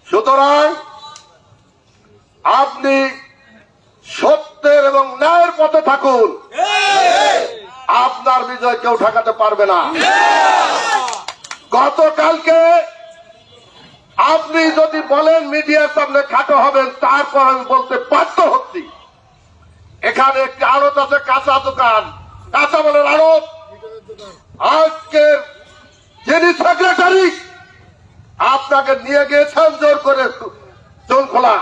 [SPEAKER 2] সুতরাং আপনি সত্যের এবং ন্যায়ের পথে থাকুন, আপনার বিজয় কেউ ঠেকাতে পারবে না। গতকালকে আপনি যদি বলেন মিডিয়ার সামনে খাটো হবেন, তারপর আমি বলতে বাধ্য হচ্ছি, এখানে একটি আড়ত আছে, কাঁচা দোকান, কাঁচা বলের আড়ত। আজকের যিনি সেক্রেটারি আপনাকে নিয়ে গিয়েছেন জোর করে চোল খোলা,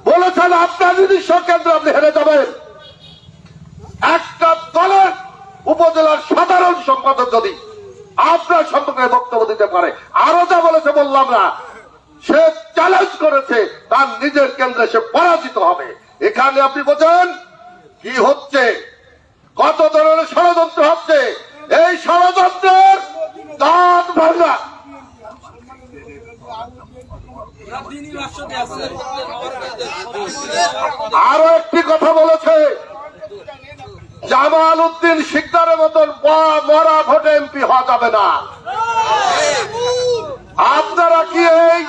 [SPEAKER 2] বলেছেন আপনার নিজস্ব কেন্দ্রে আপনি হেরে যাবেন। একটা দলের উপজেলার সাধারণ সম্পাদক যদি আপনার সম্পর্কে বক্তব্য দিতে পারে, আরো যা বলেছে বললাম না, সে চ্যালেঞ্জ করেছে তার নিজের কেন্দ্রে সে পরাজিত হবে। এখানে আপনি বোঝেন
[SPEAKER 5] কি হচ্ছে, কত ধরনের ষড়যন্ত্র হচ্ছে, এই ষড়যন্ত্রের দাঁত ভাঙা। আরো একটি কথা বলেছে, জামাল উদ্দিন শিকদারের মতন মরা ভোটে এমপি হওয়া যাবে না। আপনারা কি এই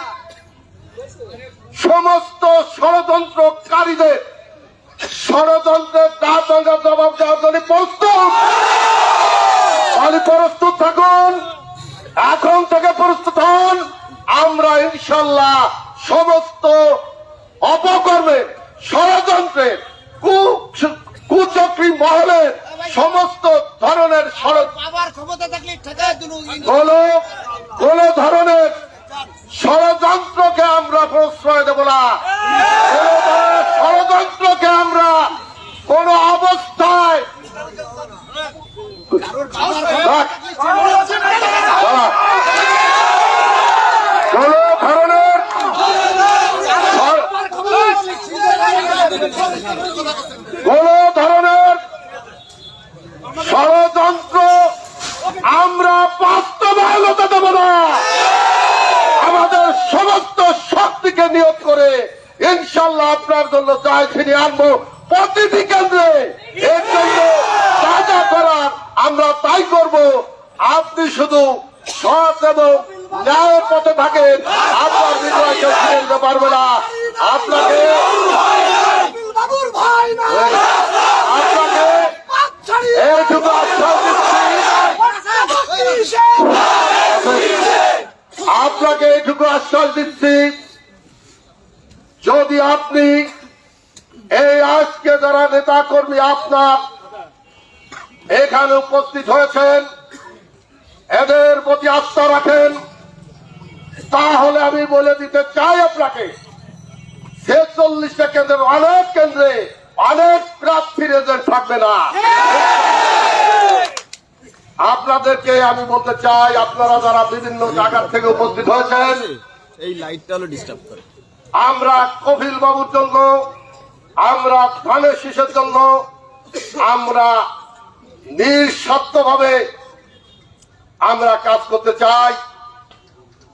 [SPEAKER 5] সমস্ত ষড়যন্ত্রকারীদের ষড়যন্ত্রের দাঁত ভাঙার জবাব দেওয়ার জন্য প্রস্তুত? তাহলে প্রস্তুত থাকুন, এখন থেকে প্রস্তুত হন। আমরা ইনশাল্লাহ সমস্ত অপকর্মের, ষড়যন্ত্রের, কুচক্রী মহলের সমস্ত ধরনের কোন ধরনের ষড়যন্ত্রকে আমরা প্রশ্রয় দেব না। ষড়যন্ত্রকে আমরা কোন অবস্থায় কোন ধরনের ষড়যন্ত্র আমরা বাস্তবায়ন হতে দেব না। আমাদের সমস্ত শক্তিকে নিয়োগ করে ইনশাল্লাহ আপনার জন্য চাই ছিনিয়ে আনবো প্রতিটি কেন্দ্রে। এর জন্য যা যা করার আমরা তাই করব। আপনি শুধু সৎ এবং ন্যায়ের পথে থাকেন, আপনার বিজয়কে ছিনিয়ে নিতে পারবে না। আপনাকে এইটুকু আশ্বাস দিচ্ছি, আপনাকে এইটুকু আশ্বাস দিচ্ছি, যদি আপনি এই আজকে যারা নেতা কর্মী আপনার এখানে উপস্থিত হয়েছেন এদের প্রতি আস্থা রাখেন, তাহলে আমি বলে দিতে চাই আপনাকে 46টা কেন্দ্রের অনেক কেন্দ্রে অনেক প্রার্থীর এজেন্ট থাকবে না। আপনাদেরকে আমি বলতে চাই, আপনারা যারা বিভিন্ন জায়গা থেকে উপস্থিত হয়েছেন,
[SPEAKER 7] এই লাইটটা হলো ডিস্টার্ব করে।
[SPEAKER 5] আমরা কপিল বাবুর জন্য, আমরা ধানের শীষের জন্য আমরা নিঃস্বার্থভাবে আমরা কাজ করতে চাই।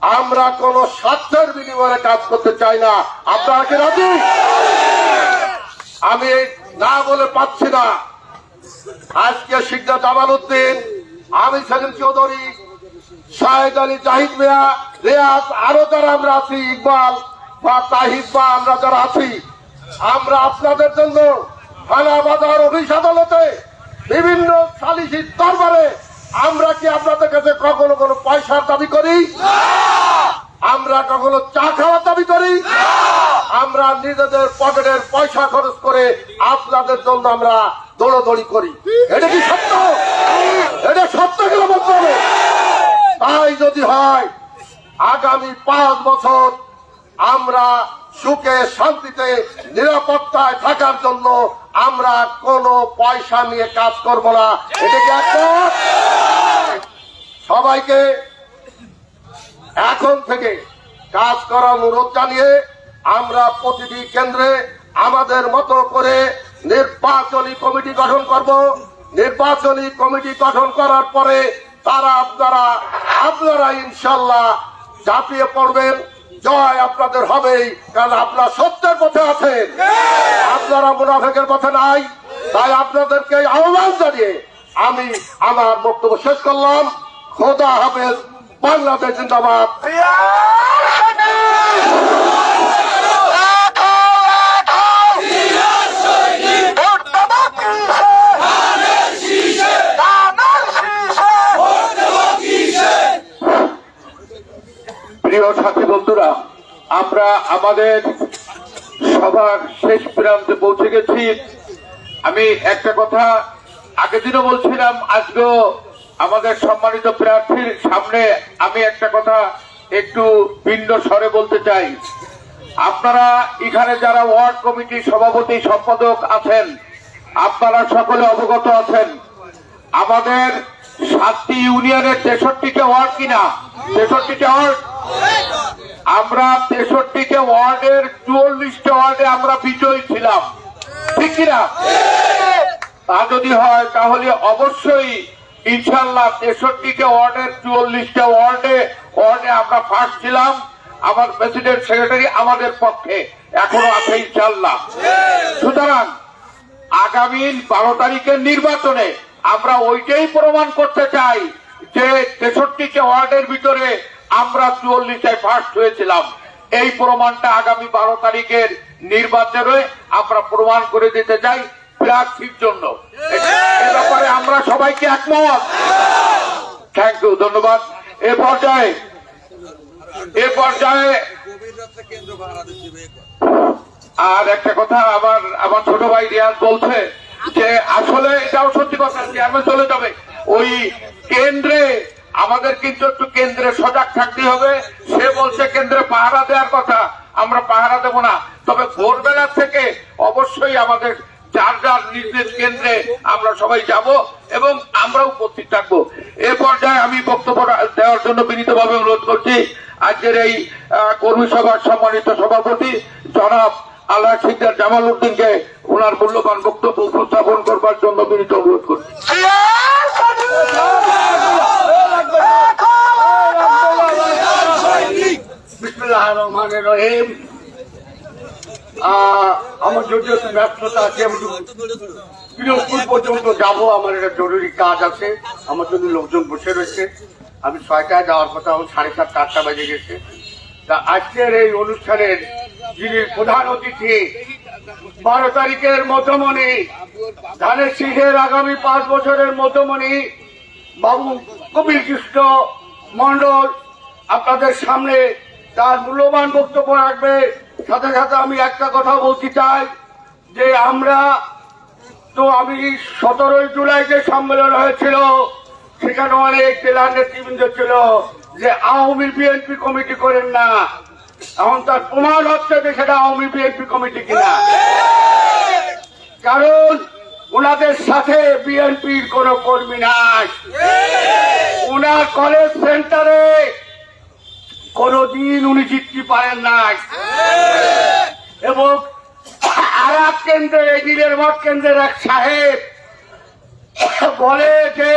[SPEAKER 5] আমরা কোন স্বার্থের বিনিময়ে কাজ করতে চাই না। আপনারা কি রাজি? আমি না বলে পাচ্ছি না। আজকে শিকদার জামাল উদ্দিন, আমি সেলিম চৌধুরী, শাহেদ আলী, জাহিদ মিয়া, রিয়াজ, আরো যারা আমরা আছি, ইকবাল বা তাহিদ বা আমরা যারা আছি, আমরা আপনাদের জন্য থানা, বাজার, অফিস, আদালতে, বিভিন্ন সালিসির দরবারে আমরা কি আপনাদের কাছে কখনো কোনো পয়সার দাবি করি? আমরা কখনো চা খাওয়ার দাবি করি? আমরা নিজেদের পকেটের পয়সা খরচ করে আপনাদের জন্য আমরা দৌড়দৌড়ি করি। এটা কি সত্য? এটা সত্য কিনা বলতে হবে। তাই যদি হয় আগামী 5 বছর আমরা সুখে শান্তিতে নিরাপত্তায় থাকার জন্য আমরা কোনো পয়সা নিয়ে কাজ করব না। এটা কি একমত? সবাইকে এখন থেকে কাজ করার অনুরোধ জানিয়ে আমরা প্রতিটি কেন্দ্রে আমাদের মতো করে নির্বাচনী কমিটি গঠন করব। নির্বাচনী কমিটি গঠন করার পরে তারা আপনারা ইনশাল্লাহ ঝাঁপিয়ে পড়বেন। জয় আপনাদের হবেই, কারণ আপনারা সত্যের পথে আছেন, আপনারা মুনাফিকের পথে নাই। তাই আপনাদেরকে আহ্বান জানিয়ে আমি আমার বক্তব্য শেষ করলাম। খোদা হাফেজ। বাংলাদেশ জিন্দাবাদ। প্রিয় সাথী বন্ধুরা, আমরা আমাদের সভার শেষ প্রান্তে পৌঁছে গেছি। আমি একটা কথা আগের দিনও বলছিলাম, আজকেও আমাদের সম্মানিত প্রার্থীর সামনে আমি একটা কথা একটু ভিন্ন স্বরে বলতে চাই। আপনারা এখানে যারা ওয়ার্ড কমিটির সভাপতি, সম্পাদক আছেন, আপনারা সকলে অবগত আছেন, আমাদের 7টি ইউনিয়নের 63টা ওয়ার্ড কিনা, 63টা ওয়ার্ড, আমরা 63টা ওয়ার্ডের 44টা ওয়ার্ডে আমরা বিজয়ী ছিলাম, ঠিক কিনা? তা যদি হয় তাহলে অবশ্যই ইনশাল্লাহ 63টা ওয়ার্ডের 44টা ওয়ার্ডে আমরা ফার্স্ট ছিলাম। আমার প্রেসিডেন্ট সেক্রেটারি আমাদের পক্ষে এখনো আছে ইনশাল্লাহ। সুতরাং আগামী 12 তারিখের নির্বাচনে আমরা ওইটাই প্রমাণ করতে চাই যে 63টা ওয়ার্ডের ভিতরে আমরা 44টায় ফার্স্ট হয়েছিলাম। এই প্রমাণটা আগামী 12 তারিখের নির্বাচনে আমরা প্রমাণ করে দিতে চাই প্রার্থীর জন্য। এ ব্যাপারে আমরা সবাইকে একমত। থ্যাংক ইউ, ধন্যবাদ। এ পর্যায়ে আর একটা কথা আমার ছোট ভাই রিয়াজ বলছে যে আসলে এটাও সত্যি কথা, চেয়ারম্যান চলে যাবে ওই কেন্দ্রে, আমাদের কিন্তু একটু কেন্দ্রে সজাগ থাকতে হবে। সে বলছে কেন্দ্রে পাহারা দেওয়ার কথা, আমরা পাহারা দেব না, তবে ভোরবেলা থেকে অবশ্যই আমাদের যার যার নিজ নিজ কেন্দ্রে আমরা সবাই যাব এবং আমরা উপস্থিত থাকবো। এ পর্যায়ে আমি বক্তব্য দেওয়ার জন্য বিনীতভাবে অনুরোধ করছি আজকের এই কর্মী সভার সম্মানিত সভাপতি জনাব আল্লাহ সিকদার জামাল উদ্দিনকে ওনার মূল্যবান বক্তব্য উপস্থাপন করবার জন্য বিনীত অনুরোধ করছি।
[SPEAKER 8] বিসমিল্লাহির রহমানির রহিম। আমার যদি একটু ব্যস্ততা আছে, আমি পিরোজপুর পর্যন্ত যাব, আমার একটা জরুরি কাজ আছে, আমার জন্য লোকজন বসে রয়েছে। আমি 6টায় যাওয়ার কথা, আমার 7:30 8টা বেজে গেছে। তা আজকের এই অনুষ্ঠানের যিনি প্রধান অতিথি, 12 তারিখের মধ্যমণি, ধানের শীষের আগামী 5 বছরের মধ্যমণি বাবু কপিল কৃষ্ণ মন্ডল আপনাদের সামনে তার মূল্যবান বক্তব্য রাখবে। সাথে সাথে আমি একটা কথা বলতে চাই যে আমি 17 জুলাই যে সম্মেলন হয়েছিল সেখানে অনেক জেলার নেতৃবৃন্দ ছিল যে আওয়ামী বিএনপি কমিটি করেন না। এখন তার প্রমাণ হচ্ছে যে সেটা আওয়ামী বিএনপি কমিটি কিনা, কারণ ওনাদের সাথে বিএনপির কোন কর্মী নাই। ওনার কলেজ সেন্টারে কোনদিন উনি জিততে পারেন নাই এবং আর এক কেন্দ্রে, দিলের মঠ কেন্দ্রের এক সাহেব বলে যে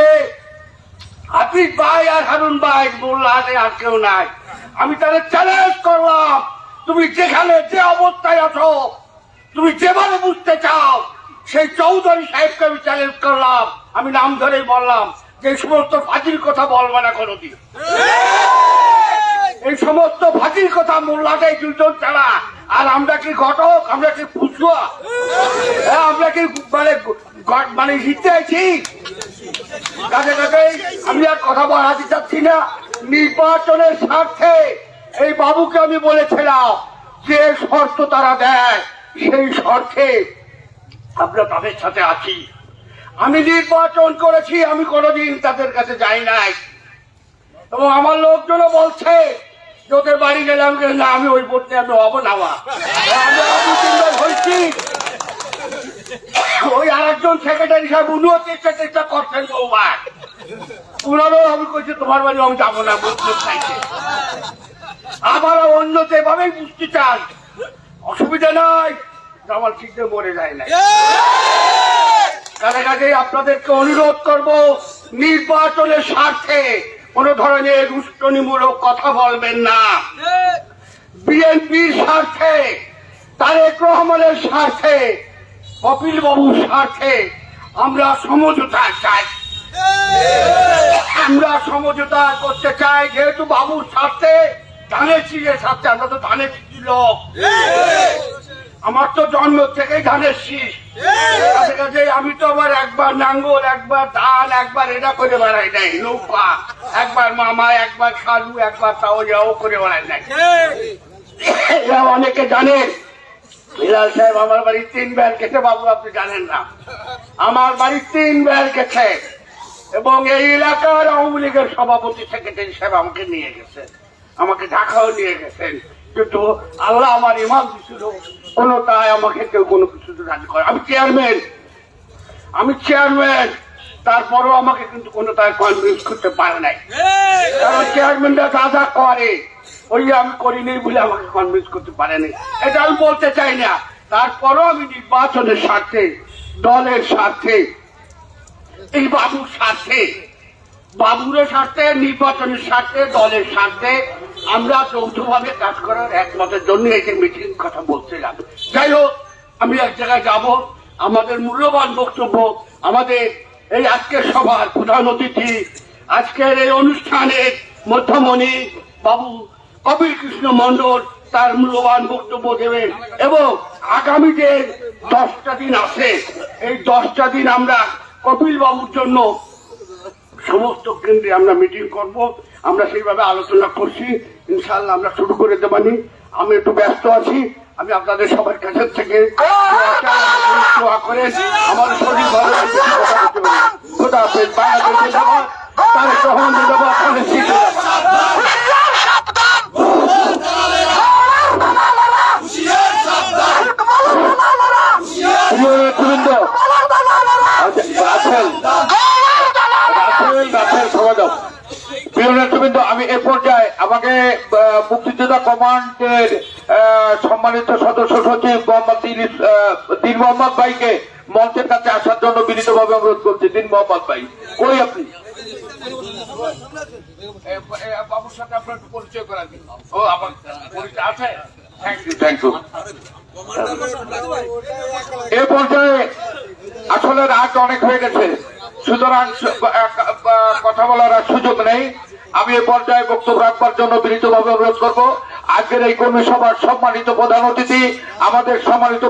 [SPEAKER 8] হাফিজ ভাই আর হারুন ভাই মোল্লাতে আর কেউ নাই। আমি তাদের চ্যালেঞ্জ করলাম, তুমি যেখানে যে অবস্থায় আছো, তুমি যেভাবে বুঝতে চাও, সেই চৌধুরী সাহেবকে আমি চ্যালেঞ্জ করলাম। আমি নাম ধরেই বললাম যে এই সমস্ত ফাজিল কথা বলবে না কোনোদিন। এই সমস্ত ফাজিল কথা মোল্লাটাই দুজন ছাড়া, আর আমরা কি ঘটক, আমরা কি পুষুয়া, আমরা কি মানে জিততে আছি? কাজে কাজে আমি আর কথা বাড়াতে চাচ্ছি না। নির্বাচনের স্বার্থে এই বাবুকে আমি বলেছিলাম যে শর্ত তারা দেয় সেই শর্তে আমরা তাদের সাথে আছি। আমি নির্বাচন করেছি, আমি কোনোদিন তাদের কাছে যাই নাই এবং আমার লোকজনও বলছে ওদের বাড়ি গেলাম না, আমি ওই ভোটে আমি হবো না। হয়েছি ওই আরেকজন সেক্রেটারি সাহেব উনিও চেষ্টা করছেন বহুবার, ওনারও আমি কইছি তোমার বাড়ি আমি যাবো না, বুঝতে চাইছে। আবারও অন্য যেভাবেই বুঝতে চান, অসুবিধা নাই, আমার ঠিকতে মরে যায় না। কাজে কাজে আপনাদেরকে অনুরোধ করব, নির্বাচনের স্বার্থে কোন ধরনের উস্কানিমূলক কথা বলবেন না। বিএনপির স্বার্থে, তারেক রহমানের স্বার্থে, কপিল বাবুর স্বার্থে আমরা সমঝোতা চাই, আমরা সমঝোতা করতে চাই। যেহেতু বাবুর স্বার্থে, ধানের শীষের স্বার্থে, আমরা তো ধানের শীষ লোক, আমার তো জন্ম থেকেই ধানের শীষ। কাছে কাছে আমি তো আবার একবার নাঙ্গল, একবার ধান, একবার এটা করে বেড়াই নাই, নৌকা একবার মামা, একবার খালু, একবার তাও যাও করে বেড়াই নাই। এরা অনেকে জানেন, বিলাল সাহেব আমার বাড়ি 3 বার গেছে, বাবু আপনি জানেন না, আমার বাড়ি 3 বার গেছে এবং এই এলাকার আওয়ামী লীগের সভাপতি সেক্রেটারি সাহেব আমাকে নিয়ে গেছে, আমাকে ঢাকাও নিয়ে গেছেন, কিন্তু আল্লাহ আমার ইমাম দিছিল, কোনো তাই আমাকে কেউ কোনো কিছু রাজি করে। আমি চেয়ারম্যান, তারপরও আমাকে কিন্তু কোনো তাই কনভিন্স করতে পারে নাই, কারণ চেয়ারম্যানরা যা যা করে ওই আমি করিনি বলে আমাকে কনভিন্স করতে পারেনি। এটা আমি বলতে চাই না, তারপরও আমি নির্বাচনের স্বার্থে, দলের স্বার্থে এই বাবুর স্বার্থে, বাবুরের স্বার্থে, নির্বাচনের স্বার্থে, দলের স্বার্থে আমরা যৌথভাবে কাজ করার একমতের জন্য এই যে মিটিং কথা বলছিলাম। যাই হোক, আমি এক জায়গায় যাব, আমাদের মূল্যবান বক্তব্য আমাদের এই আজকের সভার প্রধান অতিথি, আজকের এই অনুষ্ঠানের মধ্যমণি বাবু কবির কৃষ্ণ মন্ডল তার মূল্যবান বক্তব্য দেবেন। এবং আগামী যে 10টা দিন আছে, এই 10টা দিন আমরা কপিল বাবুর জন্য সমস্ত কেন্দ্রে আমরা মিটিং করব, আমরা সেইভাবে আলোচনা করছি। ইনশাআল্লাহ আমরা শুরু করে দেবানি। আমি একটু ব্যস্ত আছি, আমি আপনাদের সবার কাছে থেকে দোয়া করেন আমার শরীর ভালো রাখতে। খোদা হাফেজ। বাংলাদেশ জিন্দাবাদ, তারেক রহমান জিন্দাবাদ, খালেদ জিন্দাবাদ।
[SPEAKER 5] প্রিয় নেতৃবৃন্দ, আমি এ পর্যায়ে আমাকে মুক্তিযোদ্ধা কমান্ডের সম্মানিত সদস্য সচিব মোহাম্মদ দিন মোহাম্মদ ভাইকে মঞ্চের কাছে আসার জন্য বিনীতভাবে অনুরোধ করছি। দিন মোহাম্মদ ভাই, কই আপনি?
[SPEAKER 8] বাবুর সাথে আপনার একটু পরিচয় করা দিন। ও আমার পরিচয় আছে।
[SPEAKER 5] Thank you. এ পর্যায়ে আসলে রাত অনেক হয়ে গেছে, সুতরাং কথা বলার আর সুযোগ নেই। আমি এ পর্যায়ে বক্তব্য রাখবার জন্য বিনীতভাবে অনুরোধ করব আজকের এই কর্মী সভার সম্মানিত প্রধান অতিথি, আমাদের সম্মানিত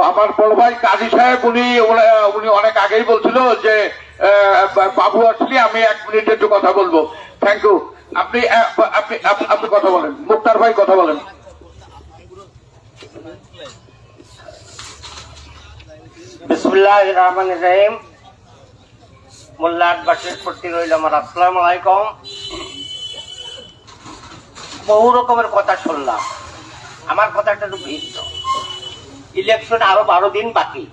[SPEAKER 5] আমার বড় ভাই কাজী সাহেব, উনি অনেক আগেই বলছিল যে বাবু আসলে আমি 1 মিনিট একটু কথা বলবো। Thank you. আপনি আপনি কথা বলেন, মুক্তার ভাই কথা বলেন।
[SPEAKER 9] বিসমিল্লাহির রহমানির রহিম। মোল্লাহাটবাসীর প্রতি রইল আমার আসসালামু আলাইকুম। বহু রকমের কথা শুনলাম, আমার কথাটা একটু ভিন্ন। ইলেকশন আরো 12 দিন বাকি।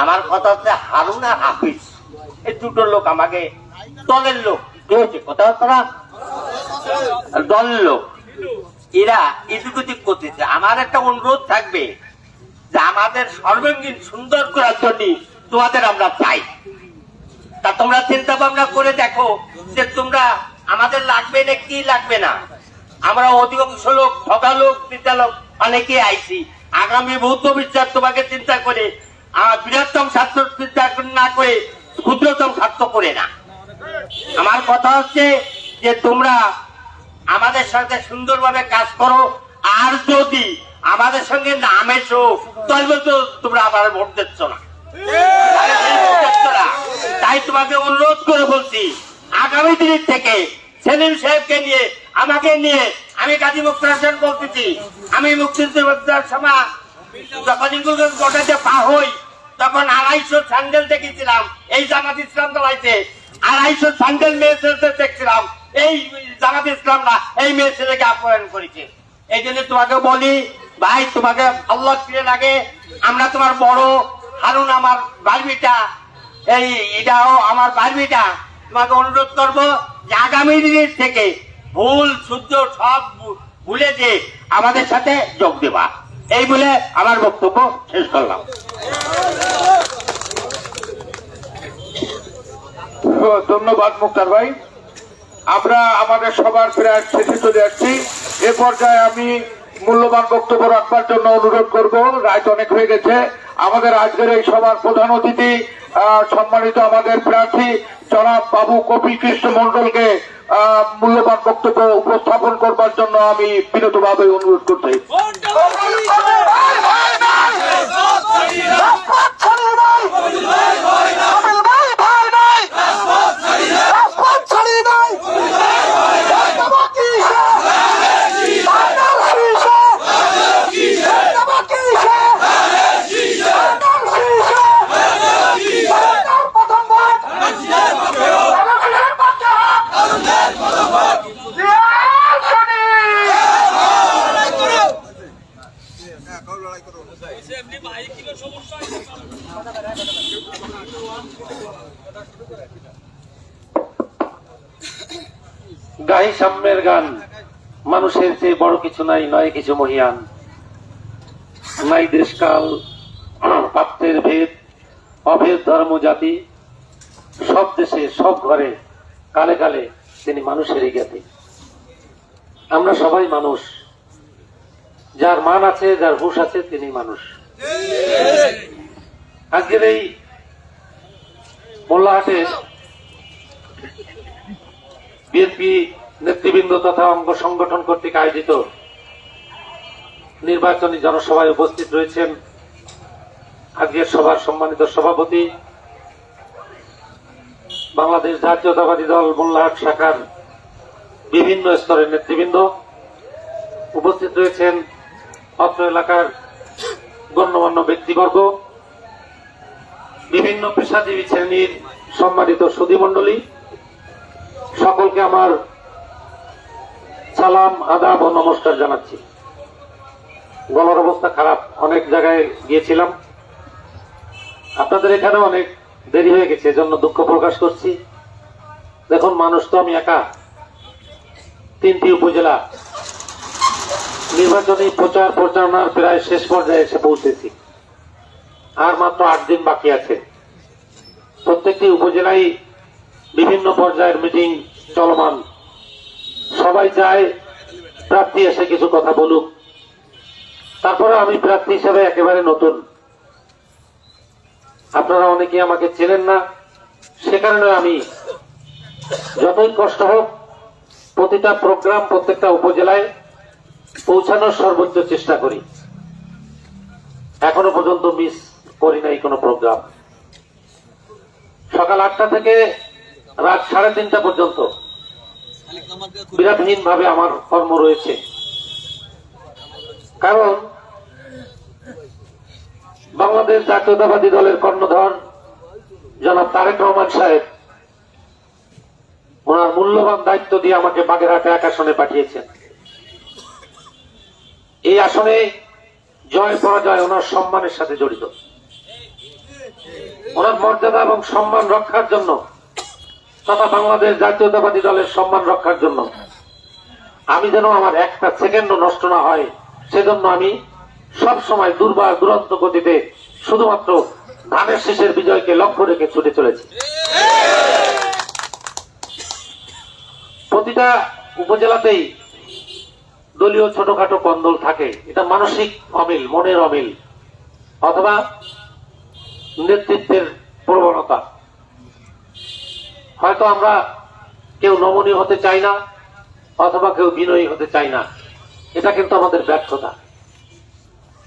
[SPEAKER 9] আমার কথা হচ্ছে হারুন আর হাফিজ, এই দুটো লোক আমাকে, দলের লোক, কি হচ্ছে কথা হচ্ছে না, দলের লোক, এরা এদিক ওদিক করতেছে। আমার একটা অনুরোধ থাকবে যে আমাদের সর্বাঙ্গীন সুন্দর করার জন্য তোমাদের আমরা চাই। তা তোমরা চিন্তা ভাবনা করে দেখো যে তোমরা আমাদের লাগবে না কি লাগবে না। আমরা অধিকাংশ লোক ঠকা লোক, পিতা লোক অনেকে আইছি। আগামী বৌদ্ধ বিচার তোমাকে চিন্তা করে, বৃহত্তম স্বার্থ চিন্তা না করে ক্ষুদ্রতম স্বার্থ করে না। আমার কথা হচ্ছে যে তোমরা আমাদের সাথে সুন্দরভাবে কাজ করো, আর যদি আমাদের সঙ্গে নাম এসো তাহলে তো তোমরা আবার ভোট দিচ্ছ না। তাই তোমাকে অনুরোধ করে বলছি, আগামী দিনের থেকে সেলিম সাহেবকে নিয়ে, আমাকে নিয়ে, আমি কাজী মুক্তার হোসেন বলতেছি, আমি মুক্তিযোদ্ধার সময় যখন ইংরেজ গোটাতে পা হই তখন 250 স্যান্ডেল দেখেছিলাম এই জামাত ইসলাম দলাইতে, 250 স্যান্ডেল মেয়ে ছেলেদের দেখছিলাম এই জামাত ইসলামরা এই মেয়ে ছেলেকে আপ্যায়ন করেছে। এই জন্য তোমাকে বলি ভাই, তোমাকে আল্লাহ ফিরে লাগে। আমরা তোমার বড়, হারুন আমার বারবিটা, এই এটাও আমার বারবিটা। তোমাকে অনুরোধ করবো যে আগামী দিনের থেকে ভুল শুদ্ধ সব ভুলে যে আমাদের সাথে যোগ দেবা। এই বলে আমার বক্তব্য শেষ করলাম।
[SPEAKER 5] ধন্যবাদ মুক্তার ভাই। আমরা আমাদের সবার প্রায় শেষে চলে আসছি। এ পর্যায়ে আমি মূল্যবান বক্তব্য রাখবার জন্য অনুরোধ করব, রাত অনেক হয়ে গেছে। আমাদের আজকের এই সভার প্রধান অতিথি সম্মানিত আমাদের প্রার্থী জনাব বাবু কপিল কৃষ্ণ মন্ডলকে মূল্যবান বক্তব্য উপস্থাপন করবার জন্য আমি বিনীতভাবে অনুরোধ করছি।
[SPEAKER 6] গাহি সাম্যের গান, মানুষের চেয়ে বড় কিছু নাই, নয় কিছু মহিয়ান।
[SPEAKER 10] নাই দেশকাল পাত্রের ভেদ, অভেদ ধর্ম জাতি, সব দেশে সব ঘরে কালে কালে তিনি মানুষেরই জ্ঞাতি। আমরা সবাই মানুষ, যার মান আছে, যার হুঁশ আছে, তিনি মানুষ। আজকের এই মোল্লাহাটের বিএনপি নেতৃবৃন্দ তথা অঙ্গ সংগঠন কর্তৃক আয়োজিত নির্বাচনী জনসভায় উপস্থিত রয়েছেন আজকের সভার সম্মানিত সভাপতি, বাংলাদেশ জাতীয়তাবাদী দল মোল্লাহাট শাখার বিভিন্ন স্তরের নেতৃবৃন্দ, উপস্থিত রয়েছেন অত্র এলাকার গণ্যমান্য ব্যক্তিবর্গ, বিভিন্ন পেশাজীবী শ্রেণীর সম্মানিত সুধীমণ্ডলী, সকলকে আমার সালাম, আদাব ও নমস্কার জানাচ্ছি। গলার অবস্থা খারাপ, অনেক জায়গায় গিয়েছিলাম, আপনাদের এখানে অনেক দেরি হয়ে গেছে, এজন্য দুঃখ প্রকাশ করছি। দেখুন, মানুষ তো আমি একা, 3টি উপজেলা নির্বাচনী প্রচার প্রচারণার প্রায় শেষ পর্যায়ে এসে পৌঁছেছি, আর মাত্র 8 দিন বাকি আছে। প্রত্যেকটি উপজেলায় বিভিন্ন পর্যায়ের মিটিং চলমান, সবাই চায় প্রার্থী এসে কিছু কথা বলুক। তারপরে আমি প্রার্থী হিসেবে একেবারে নতুন, আপনারা অনেকে আমাকে চেনেন না, সে কারণে আমি যতই কষ্ট হোক প্রতিটা প্রোগ্রাম প্রত্যেকটা উপজেলায় পৌঁছানোর সর্বোচ্চ চেষ্টা করি। এখনো পর্যন্ত মিস করি নাই কোনো প্রোগ্রাম। সকাল 8টা থেকে রাত 3:30 পর্যন্ত বিরাটহীন ভাবে আমার কর্ম রয়েছে, কারণ বাংলাদেশ জাতীয়তাবাদী দলের কর্ণধর জনাব তারেক রহমান সাহেব ওনার মূল্যবান দায়িত্ব দিয়ে আমাকে বাগেরহাটে এক আসনে পাঠিয়েছেন। এই আসনে জয় পরাজয় ওনার সম্মানের সাথে জড়িত। ওনার মর্যাদা এবং সম্মান রক্ষার জন্য তথা বাংলাদেশ জাতীয়তাবাদী দলের সম্মান রক্ষার জন্য আমি যেন আমার একটা সেকেন্ডও নষ্ট না হয়, সেজন্য আমি সব সময় দুর্বার দুরন্ত গতিতে শুধুমাত্র ধানের শীষের বিজয়কে লক্ষ্য রেখে ছুটে চলেছি। প্রতিটা উপজেলাতেই দলীয় ছোটখাটো কন্দল থাকে, এটা মানসিক অমিল, মনের অমিল, অথবা নেতৃত্বের প্রবণতা। হয়তো আমরা কেউ নমনীয় হতে চাই না, অথবা কেউ বিনয়ী হতে চাই না, এটা কিন্তু আমাদের ব্যর্থতা।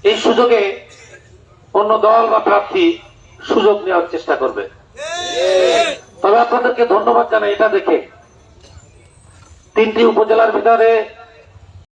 [SPEAKER 10] এই সুযোগে অন্য দল বা প্রার্থী সুযোগ নেওয়ার চেষ্টা করবে। তবে আপনাদেরকে ধন্যবাদ জানাই এটা দেখে 3টি উপজেলার ভিতরে